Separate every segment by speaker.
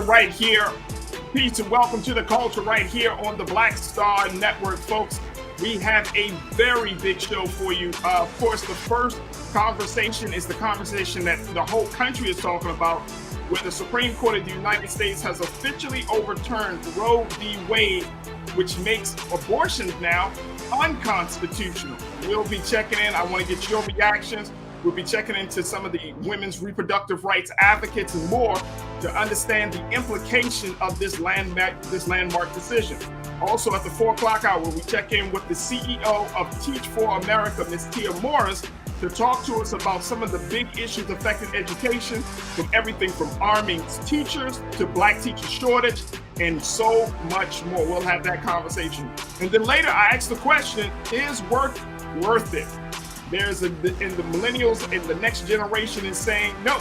Speaker 1: right here. Peace and welcome to the culture right here on the Black Star Network, folks. We have a very big show for you. Of course, the first conversation is the conversation that the whole country is talking about, where the Supreme Court of the United States has officially overturned Roe v. Wade, which makes abortions now unconstitutional. We'll be checking in. I want to get your reactions. We'll be checking into some of the women's reproductive rights advocates and more to understand the implication of this landmark decision. Also at the 4 o'clock hour, we check in with the CEO of Teach for America, Ms. Tia Morris, to talk to us about some of the big issues affecting education, from everything from arming teachers to black teacher shortage and so much more. We'll have that conversation. And then later I asked the question, is work worth it? There's in the millennials and the next generation is saying, no,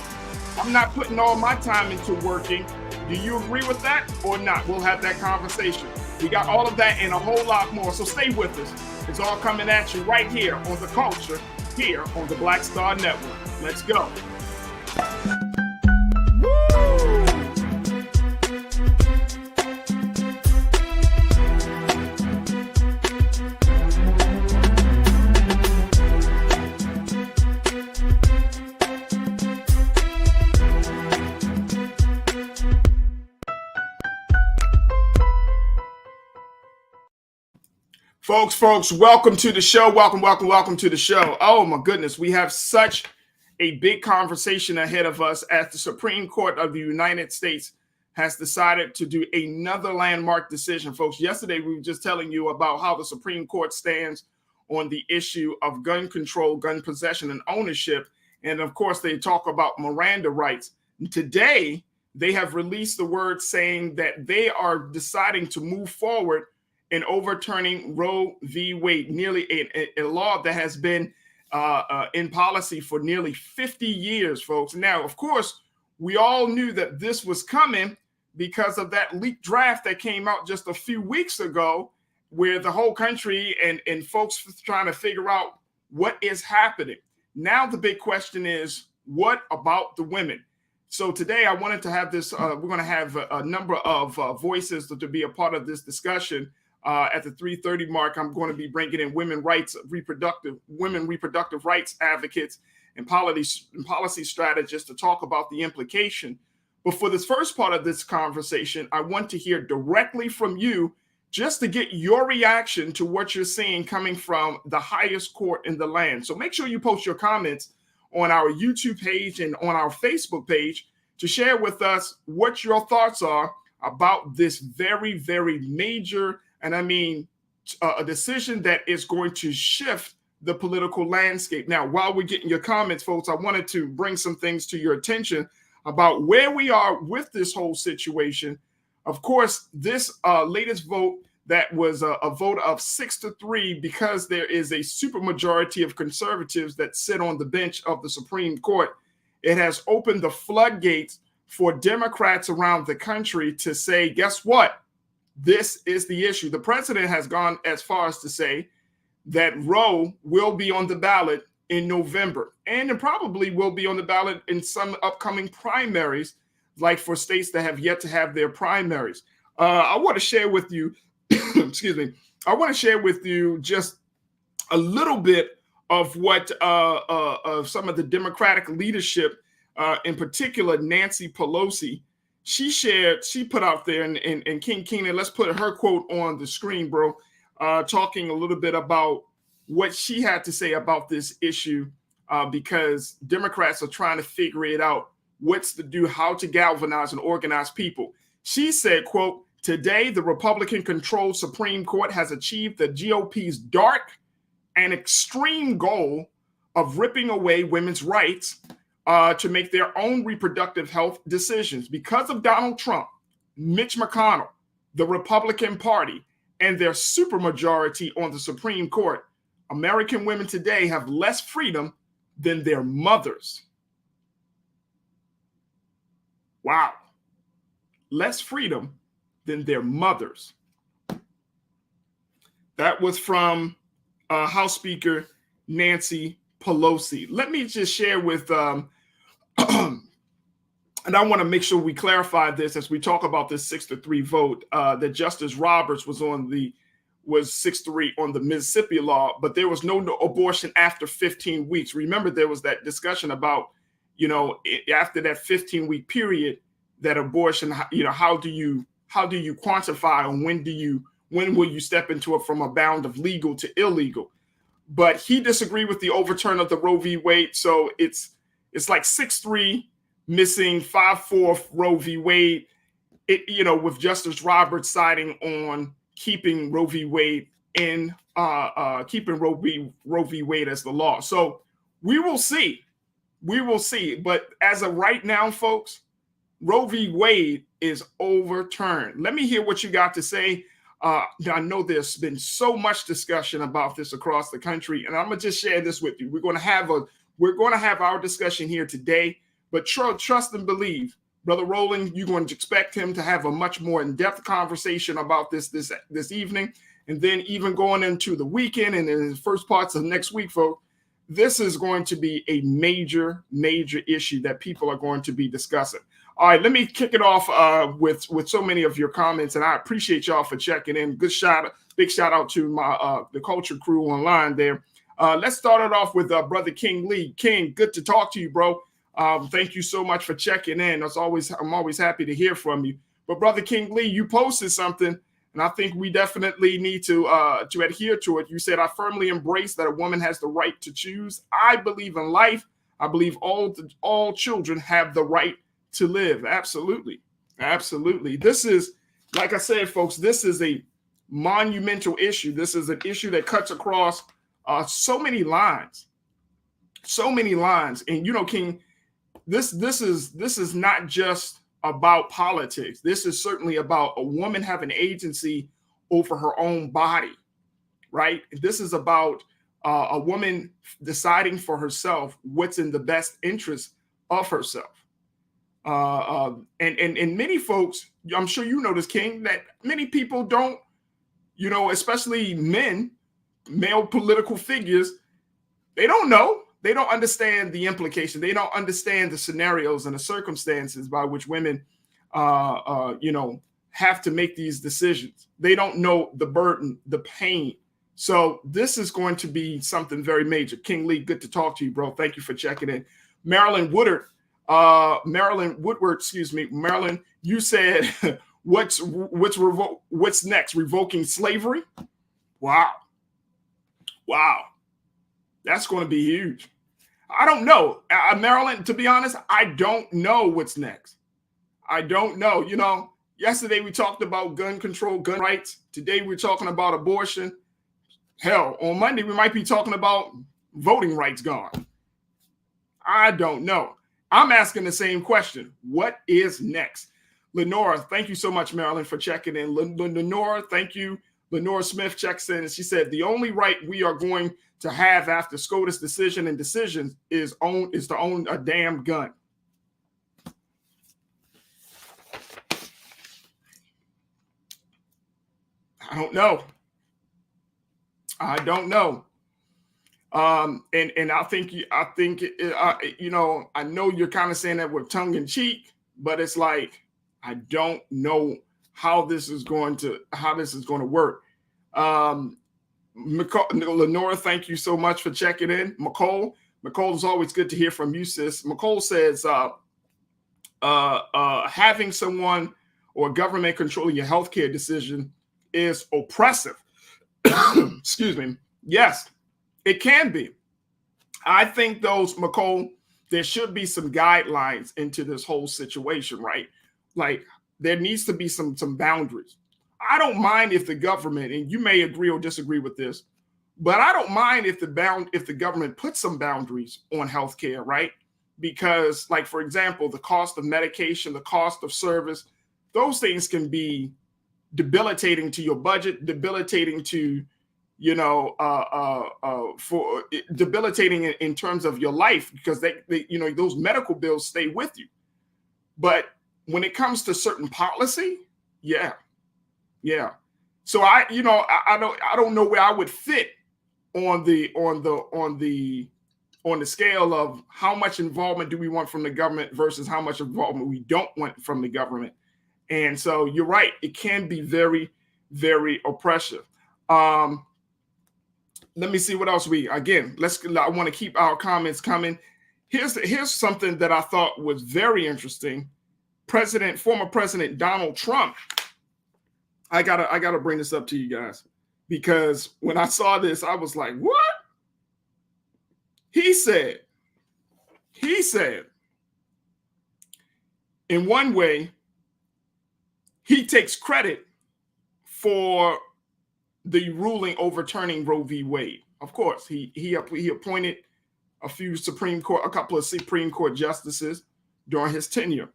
Speaker 1: I'm not putting all my time into working. Do you agree with that or not? We'll have that conversation. We got all of that and a whole lot more. So stay with us. It's all coming at you right here on The Culture, here on the Black Star Network. Let's go. Folks, welcome to the show. Welcome to the show. Oh my goodness, we have such a big conversation ahead of us as the Supreme Court of the United States has decided to do another landmark decision. Folks, yesterday we were just telling you about how the Supreme Court stands on the issue of gun control, gun possession, and ownership. And of course, they talk about Miranda rights. Today, they have released the word saying that they are deciding to move forward in overturning Roe v. Wade, nearly a law that has been in policy for nearly 50 years, folks. Now, of course, we all knew that this was coming because of that leaked draft that came out just a few weeks ago, where the whole country and folks trying to figure out what is happening. Now, the big question is, what about the women? So today I wanted to have this, we're going to have a number of voices to be a part of this discussion. At the 3:30 mark, I'm going to be bringing in women reproductive rights advocates and policy strategists to talk about the implication. But for this first part of this conversation, I want to hear directly from you, just to get your reaction to what you're seeing coming from the highest court in the land. So make sure you post your comments on our YouTube page and on our Facebook page to share with us what your thoughts are about this very, very major, and I mean, a decision that is going to shift the political landscape. Now, while we're getting your comments, folks, I wanted to bring some things to your attention about where we are with this whole situation. Of course, this latest vote that was a vote of 6-3, because there is a supermajority of conservatives that sit on the bench of the Supreme Court. It has opened the floodgates for Democrats around the country to say, guess what? This is the issue. The president has gone as far as to say that Roe will be on the ballot in November, and it probably will be on the ballot in some upcoming primaries, like for states that have yet to have their primaries. I want to share with you, excuse me, I want to share with you just a little bit of what of some of the Democratic leadership, in particular, Nancy Pelosi, she put out there, and King Keenan, let's put her quote on the screen, bro, talking a little bit about what she had to say about this issue, because Democrats are trying to figure it out, what's to do, how to galvanize and organize people. She said, quote, "Today, the Republican-controlled Supreme Court has achieved the GOP's dark and extreme goal of ripping away women's rights to make their own reproductive health decisions. Because of Donald Trump, Mitch McConnell, the Republican Party, and their supermajority on the Supreme Court, American women today have less freedom than their mothers." Wow. Less freedom than their mothers. That was from House Speaker Nancy Pelosi. Let me just share with and I want to make sure we clarify this as we talk about this 6-3 vote, that Justice Roberts was 6-3 on the Mississippi law, but there was no abortion after 15 weeks. Remember, there was that discussion about, after that 15-week period, that abortion, how do you quantify, and when will you step into it from a bound of legal to illegal? But he disagreed with the overturn of the Roe v. Wade, so it's like 6-3 missing 5-4 Roe v. Wade. With Justice Roberts siding on keeping Roe v. Wade keeping Roe v. Wade as the law. So we will see. But as of right now, folks, Roe v. Wade is overturned. Let me hear what you got to say. I know there's been so much discussion about this across the country, and I'm gonna just share this with you. We're gonna have our discussion here today, but trust and believe, Brother Roland, you're going to expect him to have a much more in-depth conversation about this evening, and then even going into the weekend and in the first parts of next week, folks. This is going to be a major issue that people are going to be discussing. All right, let me kick it off with so many of your comments, and I appreciate y'all for checking in. Big shout out to my the culture crew online there. Let's start it off with Brother King Lee. King, good to talk to you, bro. Thank you so much for checking in. I'm always happy to hear from you. But Brother King Lee, you posted something, and I think we definitely need to adhere to it. You said, "I firmly embrace that a woman has the right to choose. I believe in life. I believe all children have the right to live." Absolutely. This is, like I said, folks, this is a monumental issue. This is an issue that cuts across so many lines. And King, this is not just about politics. This is certainly about a woman having agency over her own body, right? This is about a woman deciding for herself what's in the best interest of herself. And many folks, I'm sure you know this, King, that many people don't, especially male political figures, they don't know. They don't understand the implication. They don't understand the scenarios and the circumstances by which women, have to make these decisions. They don't know the burden, the pain. So this is going to be something very major. King Lee, good to talk to you, bro. Thank you for checking in. Marilyn Woodward, Marilyn, you said, what's next? Revoking slavery? Wow. That's going to be huge. I don't know. Marilyn, to be honest, I don't know what's next. I don't know. Yesterday we talked about gun control, gun rights. Today we're talking about abortion. Hell, on Monday we might be talking about voting rights gone. I don't know. I'm asking the same question. What is next? Lenora, thank you so much, Marilyn, for checking in. Lenora, thank you. Lenora Smith checks in, and she said, the only right we are going to have after SCOTUS decision and decisions is to own a damn gun. I don't know. I know you're kind of saying that with tongue in cheek, but it's like, I don't know how this is going to work. Lenora, thank you so much for checking in. McCole, it's always good to hear from you, sis. McCole says, having someone or government controlling your healthcare decision is oppressive. Excuse me. Yes, it can be. I think McCole, there should be some guidelines into this whole situation, right? Like there needs to be some boundaries. I don't mind if the government, and you may agree or disagree with this, but I don't mind if the government puts some boundaries on healthcare, right? Because, like, for example, the cost of medication, the cost of service, those things can be debilitating to your budget, debilitating to, debilitating in terms of your life, because they those medical bills stay with you. But when it comes to certain policy, yeah. So I don't know where I would fit on the on the scale of how much involvement do we want from the government versus how much involvement we don't want from the government. And so you're right, it can be very, very oppressive. Let me see what else I want to keep our comments coming. Here's something that I thought was very interesting. Former President Donald Trump. I gotta bring this up to you guys, because when I saw this, I was like, what? He said, in one way, he takes credit for the ruling overturning Roe v. Wade. Of course, he appointed a couple of Supreme Court justices during his tenure.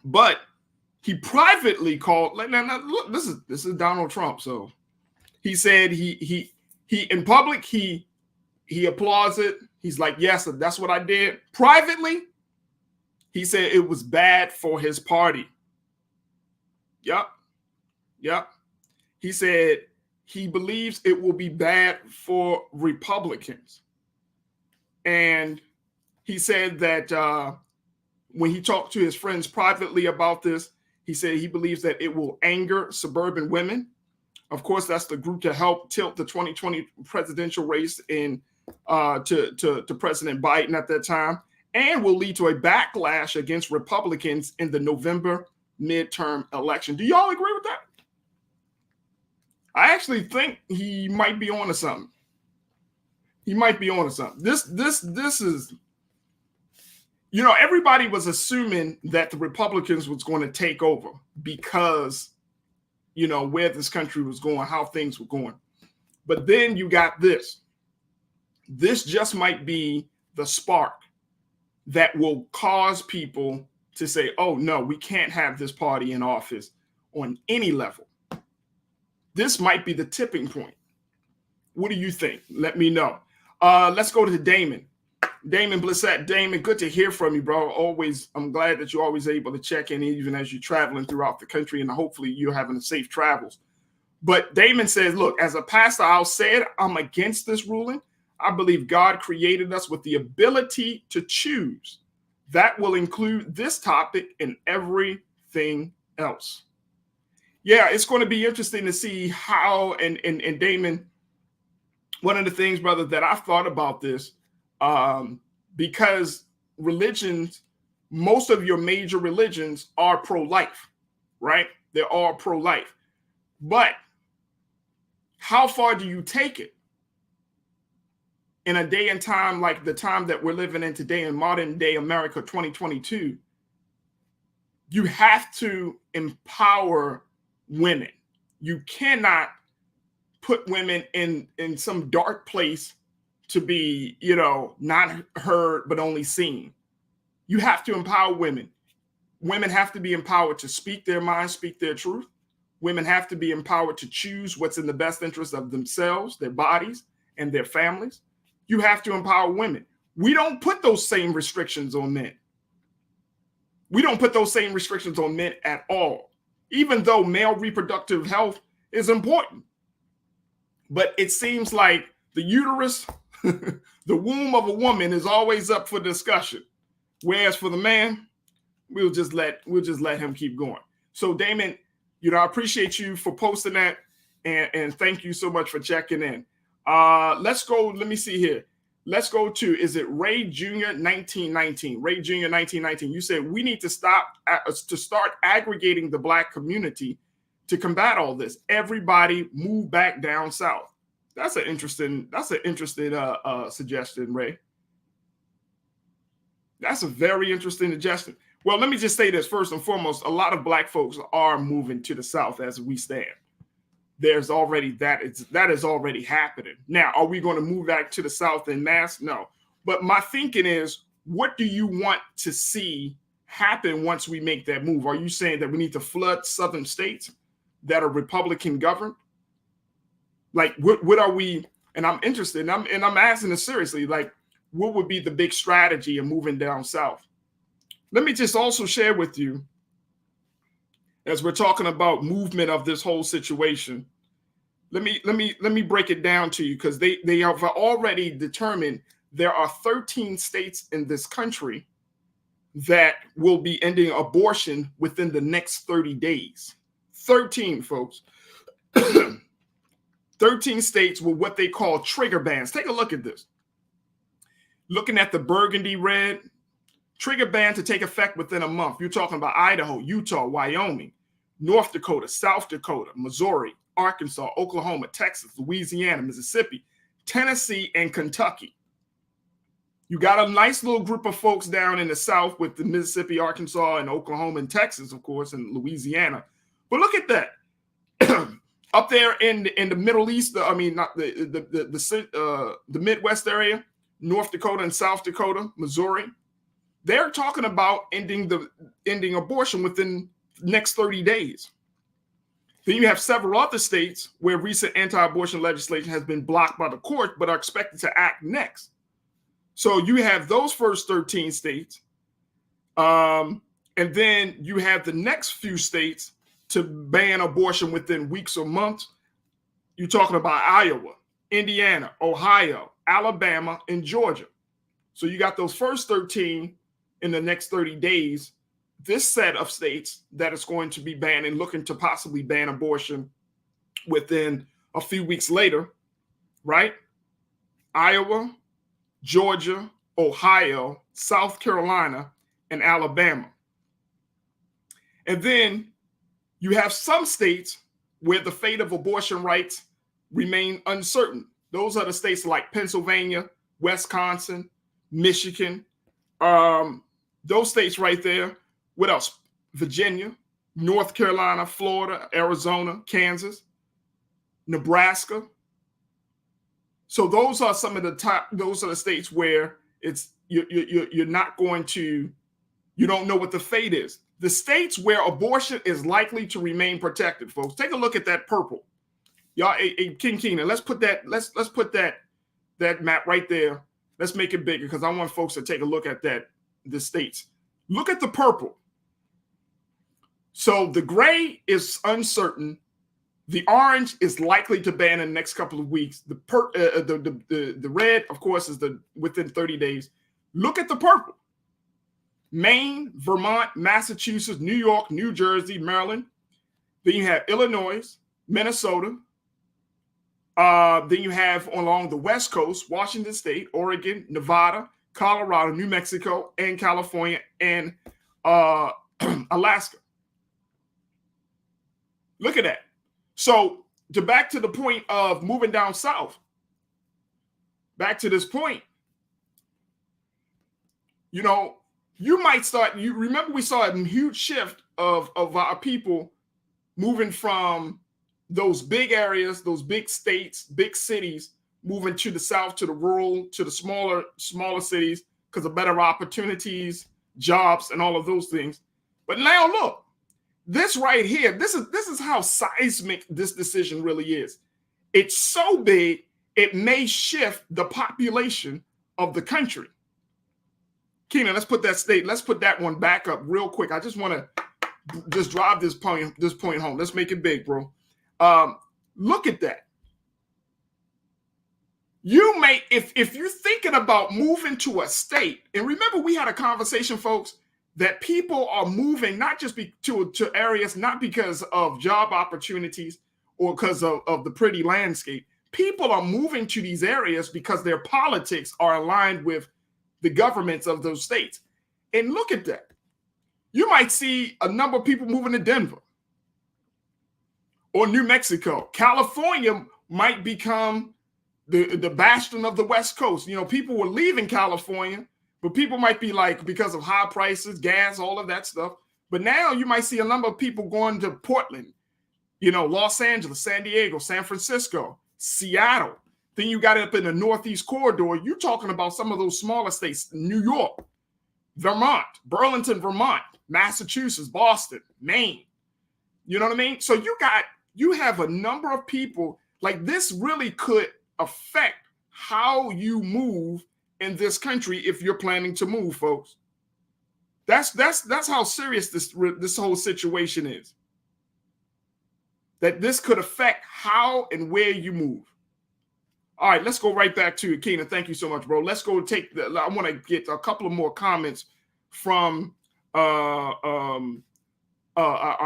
Speaker 1: But he privately called, look, this is Donald Trump. So he said he in public, he applauds it. He's like, yes, that's what I did. Privately, he said it was bad for his party. Yep. He said he believes it will be bad for Republicans. And he said that when he talked to his friends privately about this, he said he believes that it will anger suburban women. Of course, that's the group to help tilt the 2020 presidential race to President Biden at that time, and will lead to a backlash against Republicans in the November midterm election. Do y'all agree with that? I actually think he might be onto something. This is, everybody was assuming that the Republicans was going to take over because, where this country was going, how things were going. But then you got this. This just might be the spark that will cause people to say, oh, no, we can't have this party in office on any level. This might be the tipping point. What do you think? Let me know. Let's go to Damon. Damon Blissett. Damon, good to hear from you, bro. I'm glad that you're always able to check in even as you're traveling throughout the country, and hopefully you're having safe travels. But Damon says, look, as a pastor, I'll say it, I'm against this ruling. I believe God created us with the ability to choose. That will include this topic and everything else. Yeah, it's going to be interesting to see how, and Damon, one of the things, brother, that I've thought about this, because religions, most of your major religions are pro-life, right? They're all pro-life. But how far do you take it? In a day and time like the time that we're living in today in modern day America 2022, you have to empower women. You cannot put women in some dark place to be, not heard, but only seen. You have to empower women. Women have to be empowered to speak their mind, speak their truth. Women have to be empowered to choose what's in the best interest of themselves, their bodies, and their families. You have to empower women. We don't put those same restrictions on men. We don't put those same restrictions on men at all, even though male reproductive health is important. But it seems like the uterus, the womb of a woman is always up for discussion. Whereas for the man, we'll just let him keep going. So Damon, I appreciate you for posting that, and thank you so much for checking in. Let's go. Let me see here. Let's go to, is it Ray Jr. 1919? Ray Jr. 1919. You said we need to start aggregating the Black community to combat all this. Everybody move back down south. That's an interesting suggestion, Ray. That's a very interesting suggestion. Well, let me just say this first and foremost. A lot of Black folks are moving to the south as we stand. There's already that is already happening. Now, are we going to move back to the south en masse? No. But my thinking is, what do you want to see happen once we make that move? Are you saying that we need to flood southern states that are Republican governed? Like, what are we? And I'm interested, and I'm asking this seriously. Like, what would be the big strategy of moving down south? Let me just also share with you, as we're talking about movement of this whole situation, let me break it down to you, because they have already determined there are 13 states in this country that will be ending abortion within the next 30 days. 13, folks. 13 states with what they call trigger bans. Take a look at this. Looking at the burgundy red, trigger ban to take effect within a month. You're talking about Idaho, Utah, Wyoming, North Dakota, South Dakota, Missouri, Arkansas, Oklahoma, Texas, Louisiana, Mississippi, Tennessee, and Kentucky. You got a nice little group of folks down in the South with the Mississippi, Arkansas, and Oklahoma, and Texas, of course, and Louisiana. But look at that. Up there in the Middle East, not the Midwest area, North Dakota and South Dakota, Missouri, they're talking about ending abortion within the next 30 days. Then you have several other states where recent anti-abortion legislation has been blocked by the court, but are expected to act next. So you have those first 13 states, and then you have the next few states to ban abortion within weeks or months. You're talking about Iowa, Indiana, Ohio, Alabama, and Georgia. So you got those first 13 in the next 30 days. This set of states that is going to be banning, looking to possibly ban abortion within a few weeks later, right? Iowa, Georgia, Ohio, South Carolina, and Alabama. And then you have some states where the fate of abortion rights remain uncertain. Those are the states like Pennsylvania, Wisconsin, Michigan, those states right there. What else? Virginia, North Carolina, Florida, Arizona, Kansas, Nebraska. So those are some of the top. Those are the states where you're not going to, you don't know what the fate is. The states where abortion is likely to remain protected, folks. Take a look at that purple. Y'all, King Keenan, let's put that map right there. Let's make it bigger because I want folks to take a look at the states. Look at the purple. So the gray is uncertain. The orange is likely to ban in the next couple of weeks. The red, of course, is within 30 days. Look at the purple. Maine, Vermont, Massachusetts, New York, New Jersey, Maryland. Then you have Illinois, Minnesota. Then you have along the West Coast, Washington State, Oregon, Nevada, Colorado, New Mexico, and California, and Alaska. Look at that. So back to the point of moving down south, back to this point, you might start, you remember we saw a huge shift of our people moving from those big areas, those big states, big cities, moving to the south, to the rural, to the smaller cities because of better opportunities, jobs, and all of those things. But now look, this right here, this is how seismic this decision really is. It's so big, it may shift the population of the country. Keenan, let's put that one back up real quick. I just want to just drive this point home. Let's make it big, bro. Look at that. You may, if you're thinking about moving to a state, and remember we had a conversation, folks, that people are moving not just to areas, not because of job opportunities or because of the pretty landscape. People are moving to these areas because their politics are aligned with the governments of those states. And look at that. You might see a number of people moving to Denver or New Mexico. California might become the bastion of the West Coast. People were leaving California, but people might be like, because of high prices, gas, all of that stuff. But now you might see a number of people going to Portland, Los Angeles, San Diego, San Francisco, Seattle. Then you got it up in the Northeast corridor. You're talking about some of those smaller states, New York, Vermont, Burlington, Vermont, Massachusetts, Boston, Maine. You know what I mean? So you have a number of people, like this really could affect how you move in this country if you're planning to move, folks. That's how serious this whole situation is. That this could affect how and where you move. All right, let's go right back to it, Keenan. Thank you so much, bro. Let's go take the. I want to get a couple of more comments from our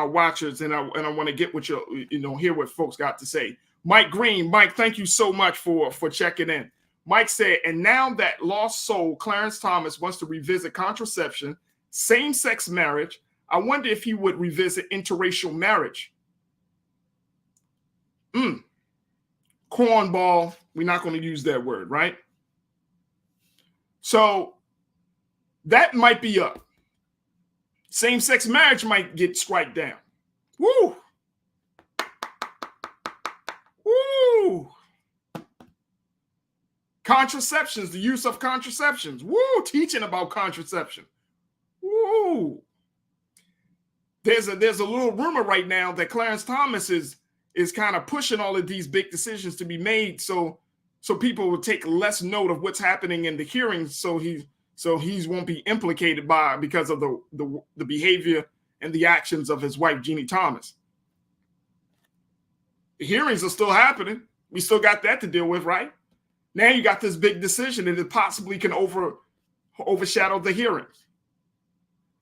Speaker 1: watchers, and I want to get what hear what folks got to say. Mike Green, Mike, thank you so much for checking in. Mike said, and now that lost soul Clarence Thomas wants to revisit contraception, same-sex marriage, I wonder if he would revisit interracial marriage. Cornball, we're not going to use that word, right? So that might be up. Same-sex marriage might get striked down. Woo! Woo! Contraceptions, the use of contraceptions. Woo! Teaching about contraception. Woo! There's a little rumor right now that Clarence Thomas is kind of pushing all of these big decisions to be made so people will take less note of what's happening in the hearings, so he won't be implicated because of the behavior and the actions of his wife, Jeannie Thomas. The hearings are still happening. We still got that to deal with, right? Now you got this big decision, and it possibly can overshadow the hearings.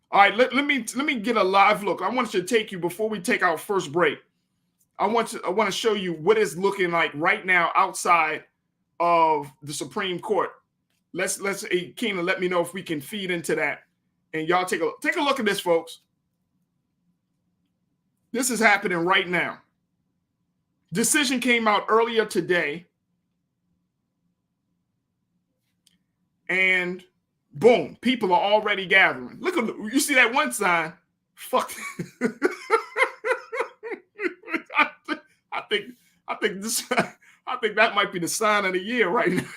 Speaker 1: All right, let me get a live look. I want you to take you before we take our first break. I want to show you what it's looking like right now outside of the Supreme Court. Let's Keenan, let me know if we can feed into that, and y'all take a look at this, folks. This is happening right now. Decision came out earlier today, and boom, people are already gathering. Look at you see that one sign? Fuck. I think that might be the sign of the year right now.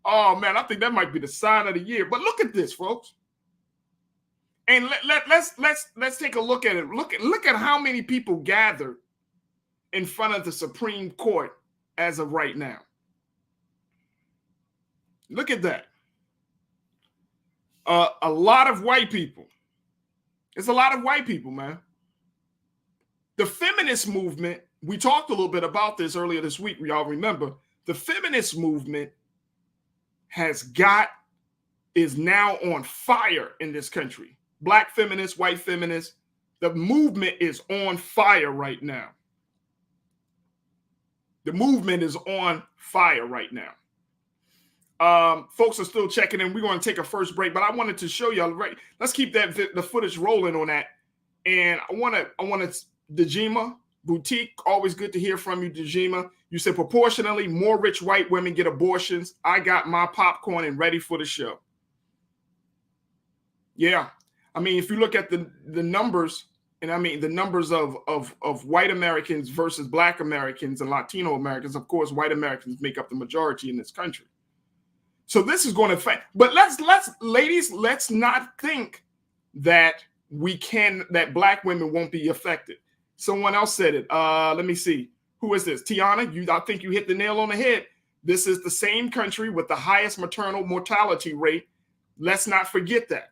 Speaker 1: Oh man, I think that might be the sign of the year. But look at this, folks. And let's take a look at it. Look at how many people gathered in front of the Supreme Court as of right now. Look at that. A lot of white people. It's a lot of white people, man. The feminist movement, we talked a little bit about this earlier this week. We all remember. The feminist movement is now on fire in this country. Black feminists, white feminists, the movement is on fire right now. The movement is on fire right now. Folks are still checking in. We're going to take a first break, but I wanted to show y'all. Right, let's keep the footage rolling on that. And I want to Dejima Boutique. Always good to hear from you, Dejima. You said proportionally more rich white women get abortions. I got my popcorn and ready for the show. Yeah, I mean, if you look at the numbers, and I mean the numbers of white Americans versus Black Americans and Latino Americans, of course, white Americans make up the majority in this country. So this is going to affect. But ladies, let's not think that that Black women won't be affected. Someone else said it. Let me see. Who is this? Tiana, I think you hit the nail on the head. This is the same country with the highest maternal mortality rate. Let's not forget that.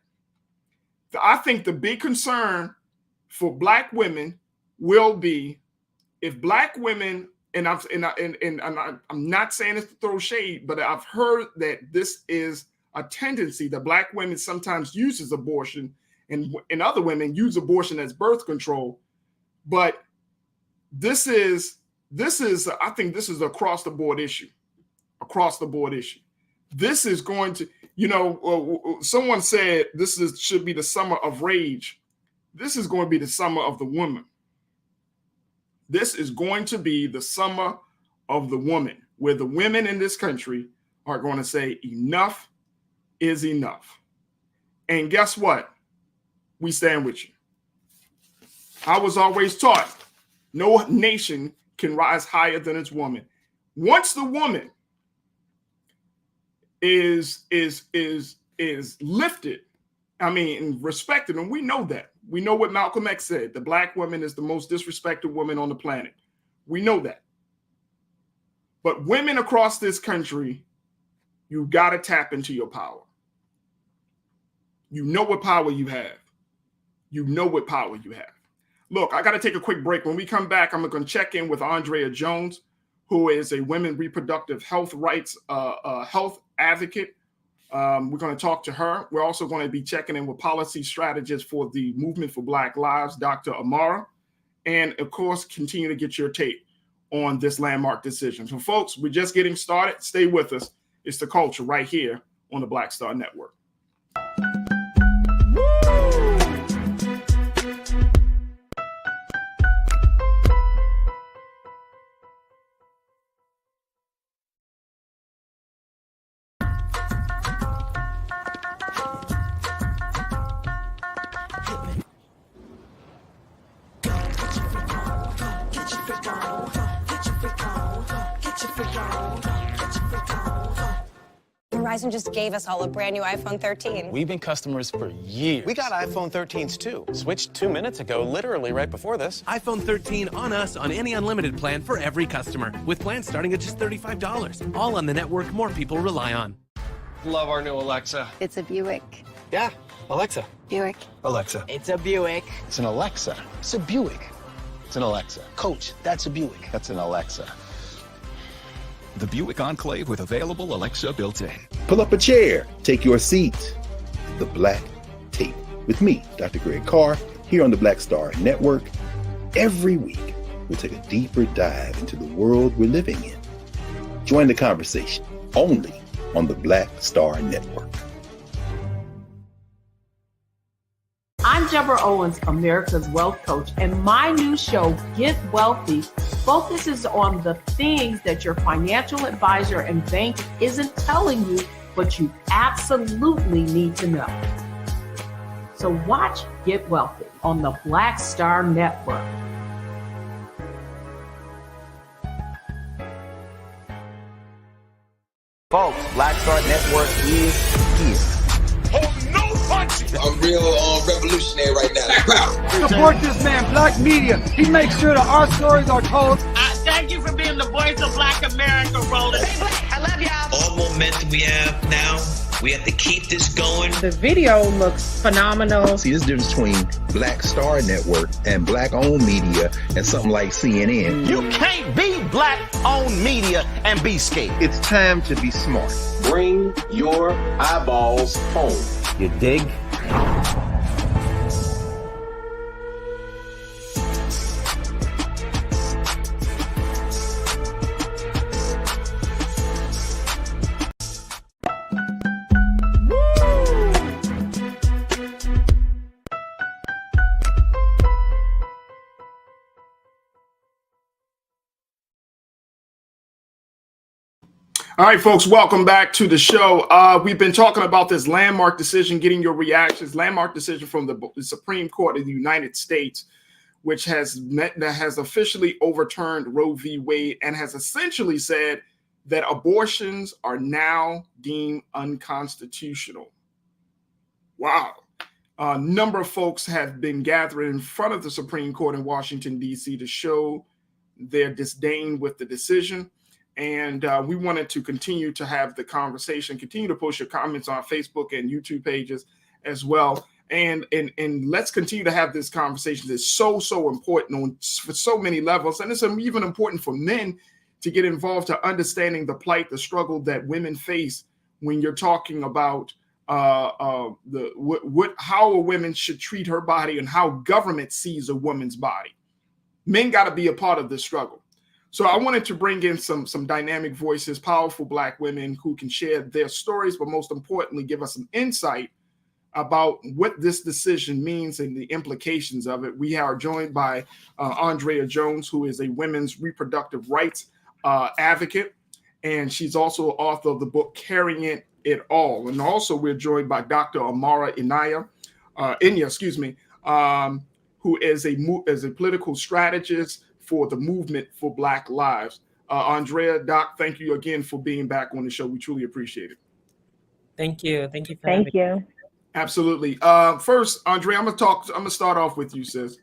Speaker 1: I think the big concern for Black women will be if Black women, and I'm not saying this to throw shade, but I've heard that this is a tendency that Black women sometimes uses abortion, and other women use abortion as birth control. But this is I think this is across the board issue. Across the board issue. This is going to, someone said should be the summer of rage. This is going to be the summer of the woman. This is going to be the summer of the woman, where the women in this country are going to say enough is enough. And guess what? We stand with you. I was always taught no nation can rise higher than its woman. Once the woman is lifted, I mean, and respected, and we know that. We know what Malcolm X said. The Black woman is the most disrespected woman on the planet. We know that. But women across this country, you got to tap into your power. You know what power you have. You know what power you have. Look, I got to take a quick break. When we come back, I'm going to check in with Andrea Jones, who is a women reproductive health rights health advocate. We're going to talk to her. We're also going to be checking in with policy strategist for the Movement for Black Lives, Dr. Amara, and of course, continue to get your take on this landmark decision. So, folks, we're just getting started. Stay with us. It's The Culture right here on the Black Star Network.
Speaker 2: Verizon just gave us all a brand new iPhone 13.
Speaker 3: We've been customers for years.
Speaker 4: We got iPhone 13s too. Switched 2 minutes ago, literally right before this.
Speaker 5: iPhone 13 on us on any unlimited plan for every customer, with plans starting at just $35. All on the network more people rely on.
Speaker 4: Love our new Alexa.
Speaker 2: It's a Buick.
Speaker 4: Yeah, Alexa.
Speaker 2: Buick.
Speaker 4: Alexa.
Speaker 6: It's a Buick.
Speaker 3: It's an Alexa. It's a Buick. It's an Alexa. Coach, that's a Buick. That's an Alexa.
Speaker 7: The Buick Enclave with available Alexa built-in.
Speaker 8: Pull up a chair, take your seat. The Black Tape with me, Dr. Greg Carr, here on the Black Star Network. Every week, we'll take a deeper dive into the world we're living in. Join the conversation only on the Black Star Network.
Speaker 9: I'm Deborah Owens, America's Wealth Coach, and my new show, Get Wealthy, focuses on the things that your financial advisor and bank isn't telling you, but you absolutely need to know. So watch Get Wealthy on the Black Star Network.
Speaker 4: Folks, Black Star Network is here.
Speaker 10: I'm real revolutionary right now.
Speaker 11: Support this man, Black Media. He makes sure that our stories are told.
Speaker 6: Thank you for being the voice of Black America, Roland.
Speaker 2: I love y'all.
Speaker 12: All momentum we have now, we have to keep this going.
Speaker 9: The video looks phenomenal.
Speaker 8: See, this difference between Black Star Network and Black-owned media and something like CNN.
Speaker 6: You can't be Black-owned media and be scared.
Speaker 8: It's time to be smart.
Speaker 10: Bring your eyeballs home.
Speaker 4: You dig?
Speaker 1: All right, folks, welcome back to the show. We've been talking about this landmark decision, getting your reactions, landmark decision from the Supreme Court of the United States, which has officially overturned Roe v. Wade and has essentially said that abortions are now deemed unconstitutional. Wow. A number of folks have been gathering in front of the Supreme Court in Washington, D.C. to show their disdain with the decision. And we wanted to continue to have the conversation, continue to post your comments on Facebook and YouTube pages as well. And let's continue to have this conversation. It's so important for so many levels. And it's even important for men to get involved, to understanding the plight, the struggle that women face when you're talking about how a woman should treat her body and how government sees a woman's body. Men got to be a part of this struggle. So I wanted to bring in some dynamic voices, powerful Black women who can share their stories, but most importantly, give us some insight about what this decision means and the implications of it. We are joined by Andrea Jones, who is a women's reproductive rights advocate, and she's also author of the book Carrying It All. And also we're joined by Dr. Amara Inya, who is a political strategist for the Movement for Black Lives. Andrea, Doc, thank you again for being back on the show. We truly appreciate it.
Speaker 6: Thank you. Thank you.
Speaker 9: Thank you.
Speaker 1: Absolutely. First, Andrea, I'm gonna start off with you, sis.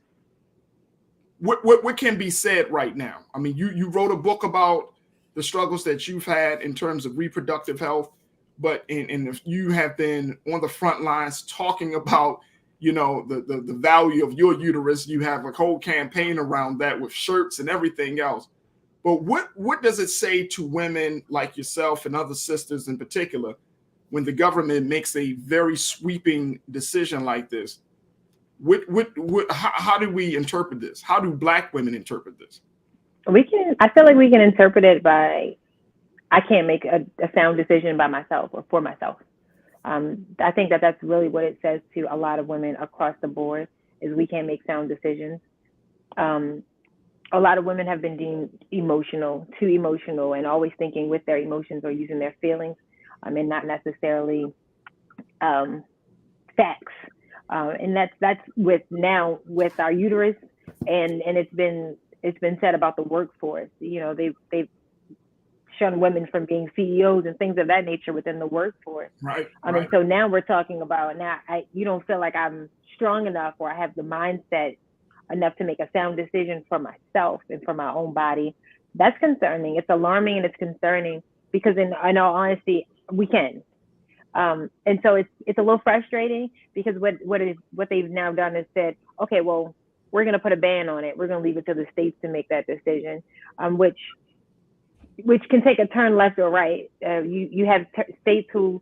Speaker 1: What can be said right now? I mean, you wrote a book about the struggles that you've had in terms of reproductive health, but you have been on the front lines talking about, the value of your uterus. You have a whole campaign around that with shirts and everything else. But what does it say to women like yourself and other sisters in particular when the government makes a very sweeping decision like this? How do we interpret this? How do Black women interpret this?
Speaker 13: I feel like we can interpret it by, I can't make a sound decision by myself or for myself. I think that's really what it says to a lot of women across the board, is we can't make sound decisions. A lot of women have been deemed too emotional, and always thinking with their emotions or using their feelings, and not necessarily facts. And that's with our uterus, and it's been said about the workforce. They've shown women from being CEOs and things of that nature within the workforce.
Speaker 1: Right.
Speaker 13: And so now we're talking about, you don't feel like I'm strong enough, or I have the mindset enough to make a sound decision for myself and for my own body. That's concerning. It's alarming and it's concerning, because in all honesty, we can. And so it's a little frustrating, because what they've now done is said, okay, well, we're going to put a ban on it. We're going to leave it to the states to make that decision, which can take a turn left or right. You have states who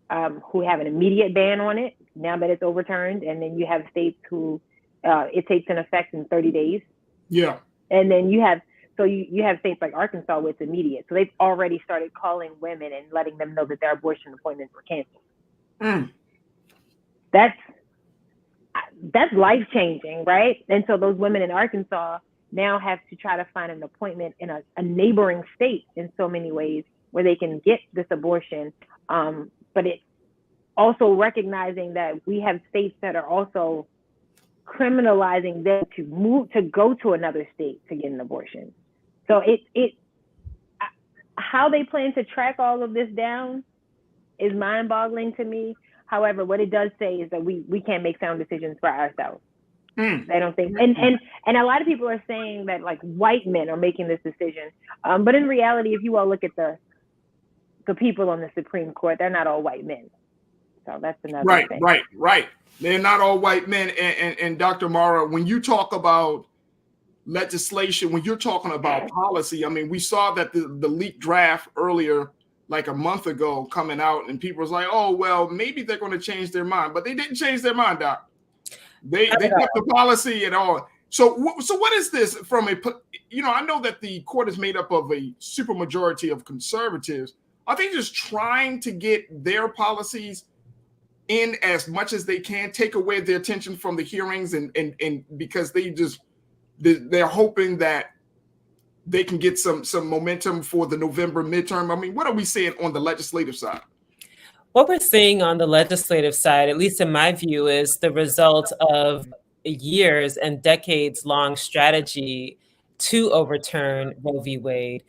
Speaker 13: have an immediate ban on it now that it's overturned, and then you have states who it takes an effect in 30 days.
Speaker 1: Yeah.
Speaker 13: And then you have states like Arkansas where it's immediate. So they've already started calling women and letting them know that their abortion appointments were canceled. That's life-changing, right? And so those women in Arkansas now have to try to find an appointment in a neighboring state in so many ways where they can get this abortion. But it also recognizing that we have states that are also criminalizing them to go to another state to get an abortion. So how they plan to track all of this down is mind-boggling to me. However, what it does say is that we can't make sound decisions for ourselves. I don't think, and a lot of people are saying that like white men are making this decision. But in reality, if you all look at the people on the Supreme Court, they're not all white men. So that's another thing.
Speaker 1: Right. They're not all white men. And Dr. Mara, when you talk about legislation, when you're talking about policy, I mean, we saw that the leaked draft earlier, like a month ago, coming out, and people was like, oh, well, maybe they're going to change their mind. But they didn't change their mind, Doc. They kept the policy and all. So what is this from I know that the court is made up of a supermajority of conservatives. Are they just trying to get their policies in as much as they can, take away the attention from the hearings, and because they're hoping that they can get some momentum for the November midterm? I mean, what are we saying on the legislative side?
Speaker 14: What we're seeing on the legislative side, at least in my view, is the result of years and decades long strategy to overturn Roe v. Wade.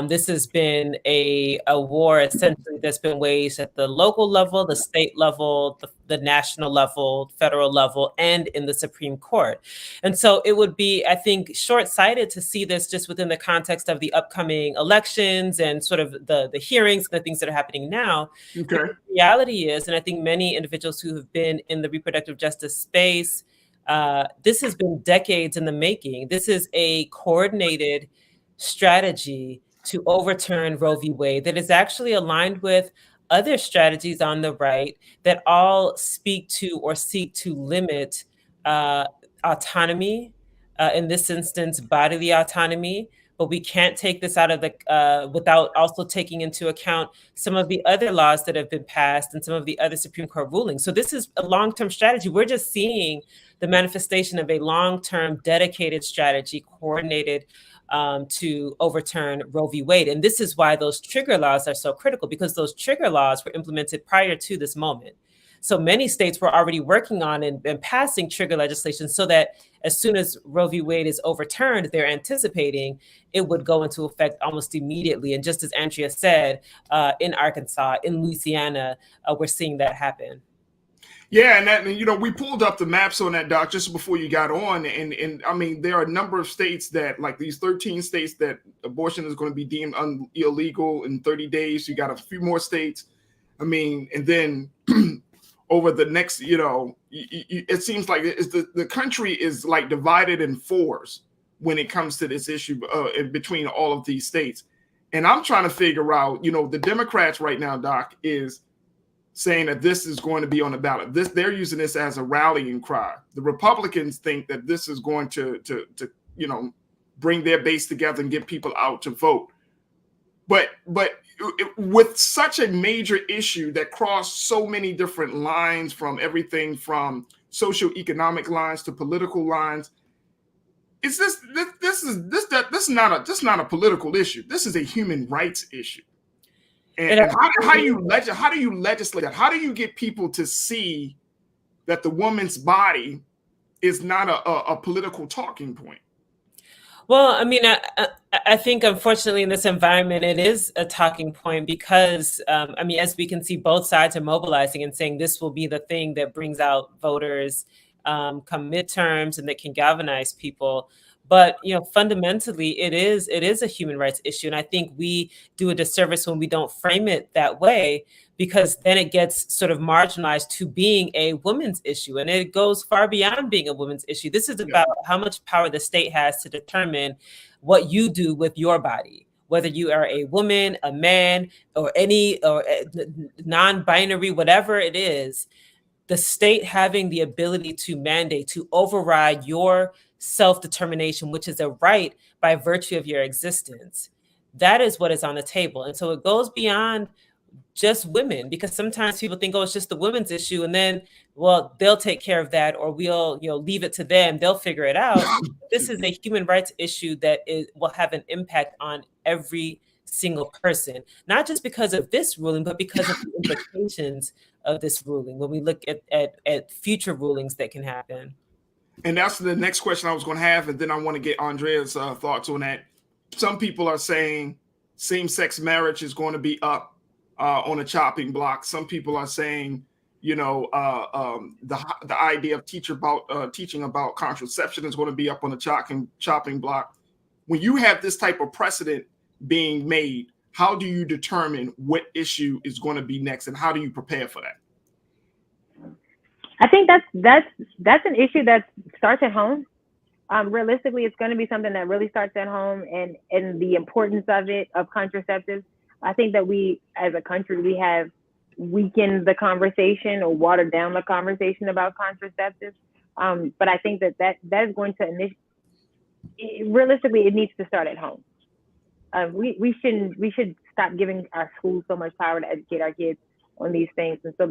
Speaker 14: This has been a war essentially that's been waged at the local level, the state level, the national level, federal level, and in the Supreme Court. And so it would be, I think, short-sighted to see this just within the context of the upcoming elections and sort of the hearings, the things that are happening now.
Speaker 1: Okay.
Speaker 14: The reality is, and I think many individuals who have been in the reproductive justice space, this has been decades in the making. This is a coordinated strategy to overturn Roe v. Wade that is actually aligned with other strategies on the right that all speak to or seek to limit autonomy, in this instance, bodily autonomy. But we can't take this out of the without also taking into account some of the other laws that have been passed and some of the other Supreme Court rulings. So this is a long-term strategy. We're just seeing the manifestation of a long-term dedicated strategy coordinated to overturn Roe v. Wade. And this is why those trigger laws are so critical, because those trigger laws were implemented prior to this moment. So many states were already working on and passing trigger legislation so that as soon as Roe v. Wade is overturned, they're anticipating it would go into effect almost immediately. And just as Andrea said, in Arkansas, in Louisiana, we're seeing that happen.
Speaker 1: Yeah, and that, we pulled up the maps on that, Doc, just before you got on, and I mean, there are a number of states that, like these 13 states, that abortion is going to be deemed illegal in 30 days. You got a few more states. I mean, and then over the next, it seems like the country is like divided in fours when it comes to this issue between all of these states. And I'm trying to figure out, the Democrats right now, Doc, is saying that this is going to be on the ballot. They're using this as a rallying cry. The Republicans think that this is going to bring their base together and get people out to vote. But with such a major issue that crossed so many different lines, from everything from socioeconomic lines to political lines, this is not a political issue. This is a human rights issue. And how do you legislate that? How do you get people to see that the woman's body is not a political talking point?
Speaker 14: Well, I mean, I think unfortunately in this environment, it is a talking point because, as we can see, both sides are mobilizing and saying this will be the thing that brings out voters come midterms and that can galvanize people. But, fundamentally, it is a human rights issue. And I think we do a disservice when we don't frame it that way, because then it gets sort of marginalized to being a women's issue. And it goes far beyond being a women's issue. This is about how much power the state has to determine what you do with your body, whether you are a woman, a man, or non-binary, whatever it is. The state having the ability to mandate, to override your self-determination, which is a right by virtue of your existence. That is what is on the table. And so it goes beyond just women, because sometimes people think, it's just the women's issue. And then, they'll take care of that, or we'll, leave it to them. They'll figure it out. This is a human rights issue that will have an impact on every single person, not just because of this ruling, but because of the implications of this ruling when we look at future rulings that can happen.
Speaker 1: And that's the next question I was going to have, and then I want to get Andrea's thoughts on that. Some people are saying same-sex marriage is going to be up on a chopping block. Some people are saying, the idea of teaching about contraception is going to be up on the chopping block. When you have this type of precedent being made, how do you determine what issue is going to be next, and how do you prepare for that?
Speaker 13: I think that's an issue that starts at home. Realistically, it's going to be something that really starts at home, and the importance of contraceptives. I think that we, as a country, we have weakened the conversation or watered down the conversation about contraceptives. But I think that is going to realistically, it needs to start at home. We should stop giving our schools so much power to educate our kids on these things, and so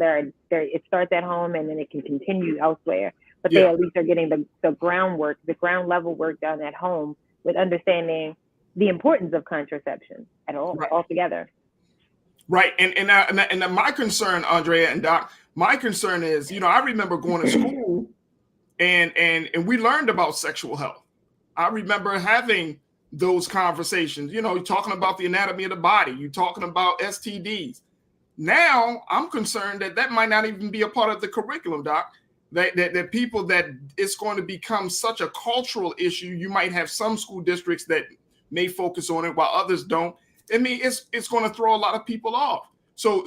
Speaker 13: it starts at home, and then it can continue elsewhere. But they at least are getting the groundwork, the ground level work done at home, with understanding the importance of contraception altogether.
Speaker 1: Right, and my concern, Andrea and Doc, my concern is, I remember going to school, and we learned about sexual health. I remember having those conversations. You're talking about the anatomy of the body. You're talking about STDs. Now I'm concerned that might not even be a part of the curriculum, Doc. That people, that it's going to become such a cultural issue. You might have some school districts that may focus on it while others don't. I mean, it's going to throw a lot of people off. So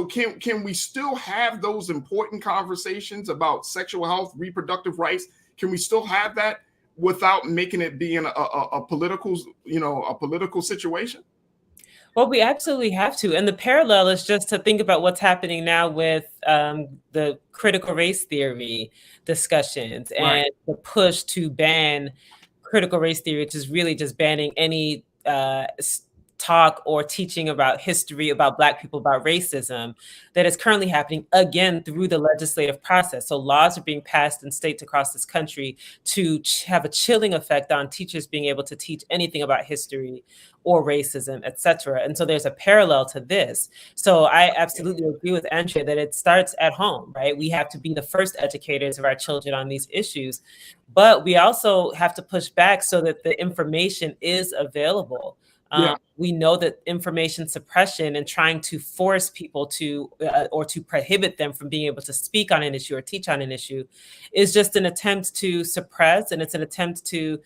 Speaker 1: can we still have those important conversations about sexual health, reproductive rights? Can we still have that without making it being a political situation?
Speaker 14: Well, we absolutely have to. And the parallel is just to think about what's happening now with the critical race theory discussions and the push to ban critical race theory, which is really just banning any talk or teaching about history, about Black people, about racism, that is currently happening again through the legislative process. So laws are being passed in states across this country to have a chilling effect on teachers being able to teach anything about history or racism, et cetera. And so there's a parallel to this. So I absolutely agree with Andrea that it starts at home, right? We have to be the first educators of our children on these issues, but we also have to push back so that the information is available. We know that information suppression and trying to force people to or to prohibit them from being able to speak on an issue or teach on an issue is just an attempt to suppress, and it's an attempt to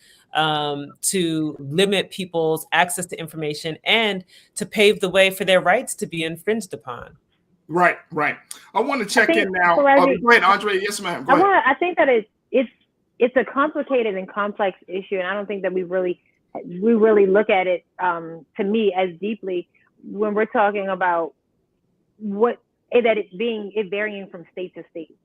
Speaker 14: limit people's access to information and to pave the way for their rights to be infringed upon.
Speaker 1: Right. I want to check in now. Go ahead, Andre. Yes, ma'am. Go ahead.
Speaker 13: I think that it's a complicated and complex issue, and I don't think that we really look at it to me as deeply when we're talking about it varying from state to state.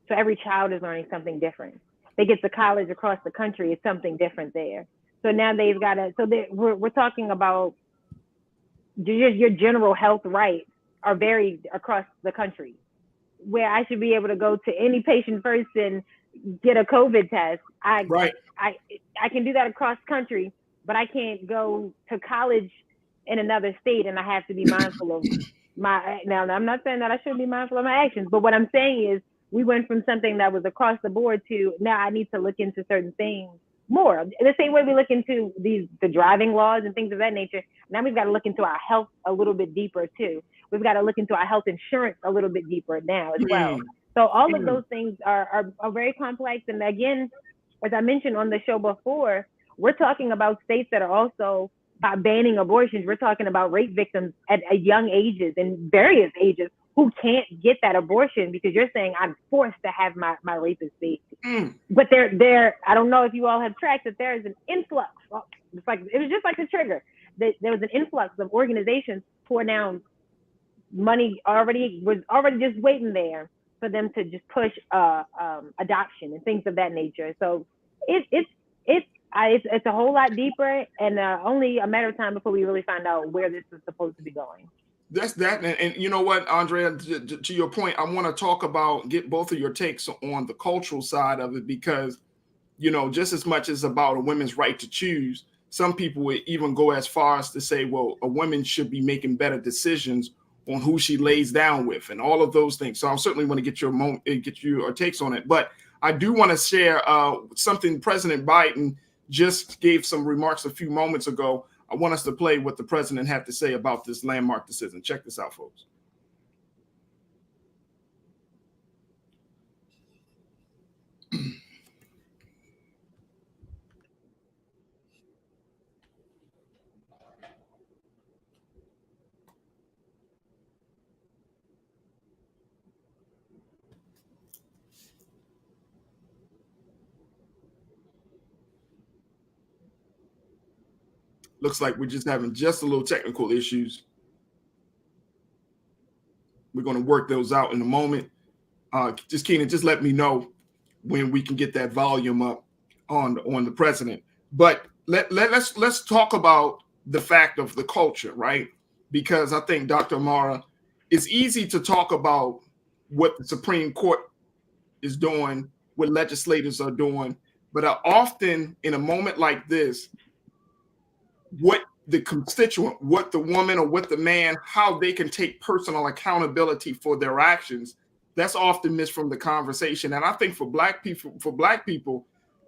Speaker 13: So every child is learning something different. They get to college across the country, it's something different there. So now they've got to. So we're talking about your general health rights are varied across the country. Where I should be able to go to any patient first and get a COVID test. I can do that across country, but I can't go to college in another state, and I have to be mindful of now I'm not saying that I shouldn't be mindful of my actions, but what I'm saying is we went from something that was across the board to now I need to look into certain things more. The same way we look into the driving laws and things of that nature, now we've got to look into our health a little bit deeper too. We've got to look into our health insurance a little bit deeper now as well. So all of those things are very complex. And again, as I mentioned on the show before, we're talking about states that are also banning abortions. We're talking about rape victims at young ages and various ages who can't get that abortion because you're saying I'm forced to have my rapist baby. But there, I don't know if you all have tracked that there is an influx. It was just like the trigger. There was an influx of organizations pour down money was already just waiting there for them to just push adoption and things of that nature. So it's a whole lot deeper, and only a matter of time before we really find out where this is supposed to be going.
Speaker 1: That's that, and you know what, Andrea, to your point, I want to get both of your takes on the cultural side of it, because just as much as about a woman's right to choose, some people would even go as far as to say, well, a woman should be making better decisions on who she lays down with and all of those things. So I certainly want to get your takes on it. But I do want to share something President Biden just gave some remarks a few moments ago. I want us to play what the president had to say about this landmark decision. Check this out, folks. Looks like we're just having just a little technical issues. We're going to work those out in a moment. Keenan, just let me know when we can get that volume up on the president. But let's talk about the fact of the culture, right? Because I think, Dr. Amara, it's easy to talk about what the Supreme Court is doing, what legislators are doing, but often in a moment like this, what the constituent, what the woman or what the man, how they can take personal accountability for their actions, that's often missed from the conversation. And I think for black people,